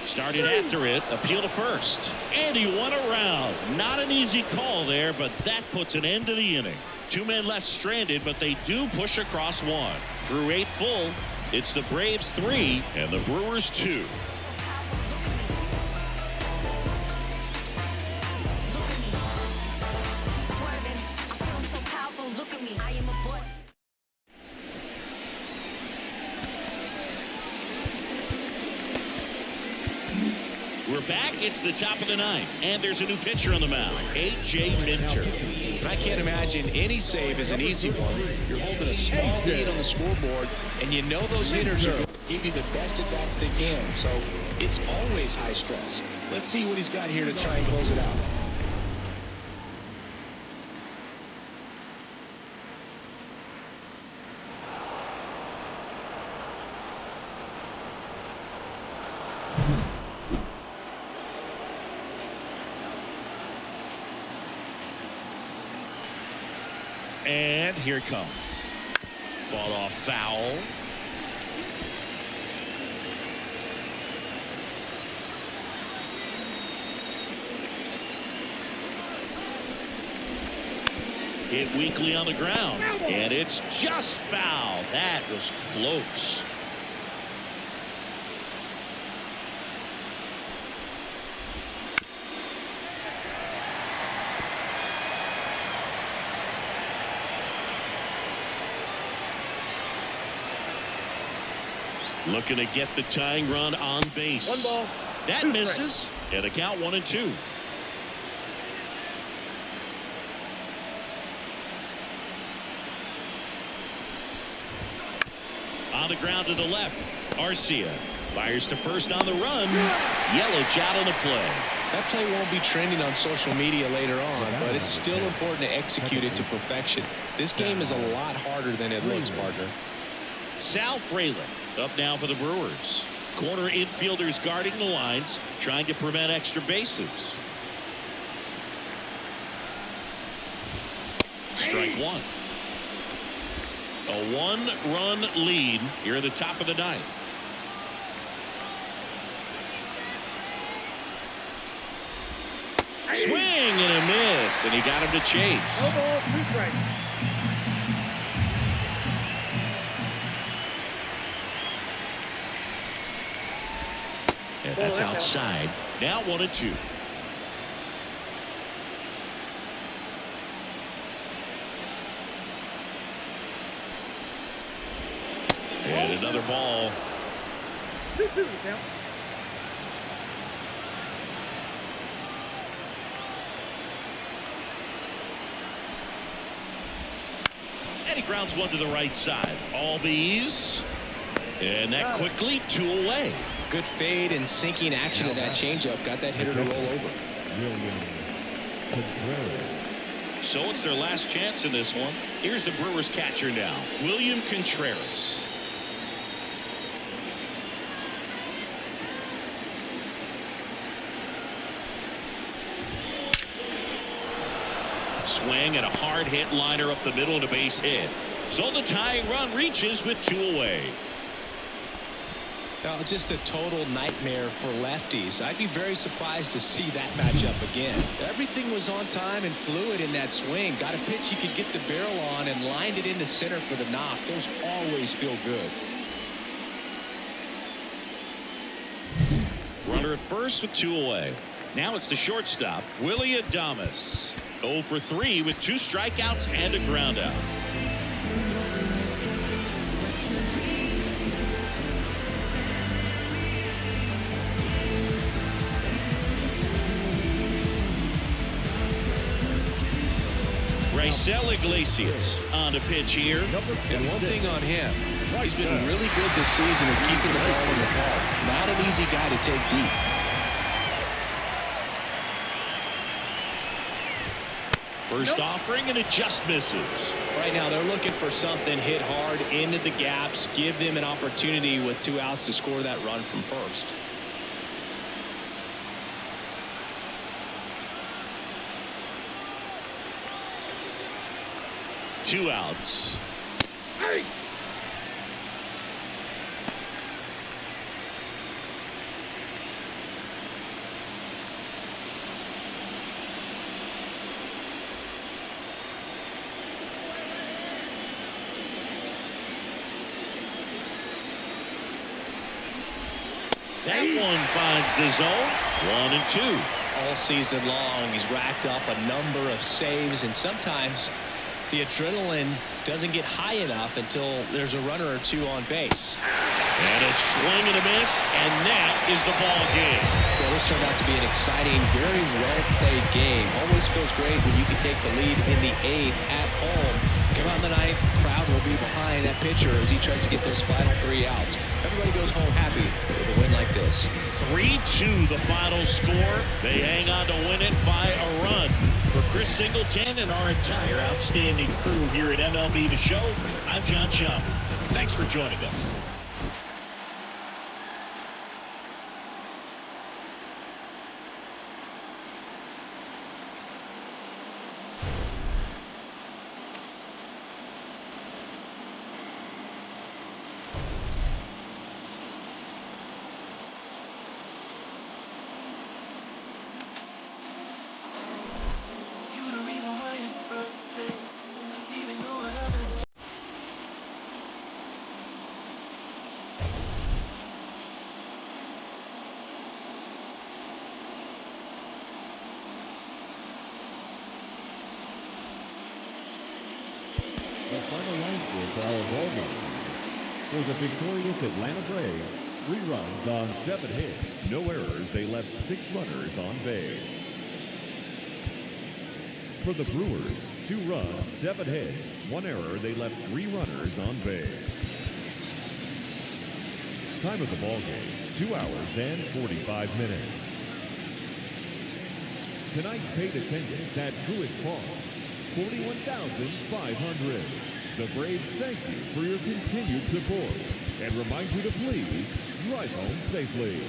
Started after it, appeal to first. And he won around. Not an easy call there, but that puts an end to the inning. 2 men left stranded, but they do push across 1. Through 8 full, it's the Braves 3 and the Brewers 2. back. It's the top of the ninth. And there's a new pitcher on the mound, A.J. Minter. I can't imagine any save is an easy one. You're holding a small lead on the scoreboard, and you know those hitters are going to give you the best at bats they can. So it's always high stress. Let's see what he's got here to try and close it out. And here it comes. Fought off foul. Hit weakly on the ground. And it's just foul. That was close. Looking to get the tying run on base. One ball. That misses. And the count 1-2. On the ground to the left. Arcia fires to first on the run. Yelich out on the play. That play won't be trending on social media later on, but it's still important to execute it to perfection. This game is a lot harder than it looks, partner. Sal Frelick up now for the Brewers. Corner infielders guarding the lines, trying to prevent extra bases. Strike one. A one-run lead here at the top of the ninth. Swing and a miss, and he got him to chase. No ball, 2 strikes. And that's outside. Now 1-2. And another ball. 2-2 count. And he grounds one to the right side. All these. And that quickly 2 away. Good fade and sinking action of that changeup got that hitter to roll over. So it's their last chance in this one. Here's the Brewers catcher now, William Contreras. Swing and a hard hit liner up the middle and a base hit. So the tying run reaches with 2 away. Now, just a total nightmare for lefties. I'd be very surprised to see that matchup again. Everything was on time and fluid in that swing. Got a pitch you could get the barrel on and lined it into center for the knock. Those always feel good. Runner at first with 2 away. Now it's the shortstop, Willie Adames. 0 for 3 with 2 strikeouts and a ground out. Raisel Iglesias on the pitch here. And one thing on him, he's been really good this season at keeping the ball in the park. Not an easy guy to take deep. First offering, and it just misses. Right now they're looking for something hit hard into the gaps, give them an opportunity with 2 outs to score that run from first. Two outs. Hey! That one finds the zone. 1-2. All season long, he's racked up a number of saves, and sometimes the adrenaline doesn't get high enough until there's a runner or two on base. And a swing and a miss, and that is the ball game. Well, this turned out to be an exciting, very well-played game. Always feels great when you can take the lead in the 8th at home. Come on the 9th, crowd will be behind that pitcher as he tries to get those final 3 outs. Everybody goes home happy with a win like this. 3-2 the final score. They hang on to win it by a run. For Chris Singleton and our entire outstanding crew here at MLB The Show, I'm John Schaub. Thanks for joining us. The final line score for our ball game. For the victorious Atlanta Braves, 3 runs on 7 hits, no errors. They left 6 runners on base. For the Brewers, 2 runs, 7 hits, 1 error. They left 3 runners on base. Time of the ball game, 2 hours and 45 minutes. Tonight's paid attendance at Truist Park, 41,500. The Braves thank you for your continued support and remind you to please drive home safely.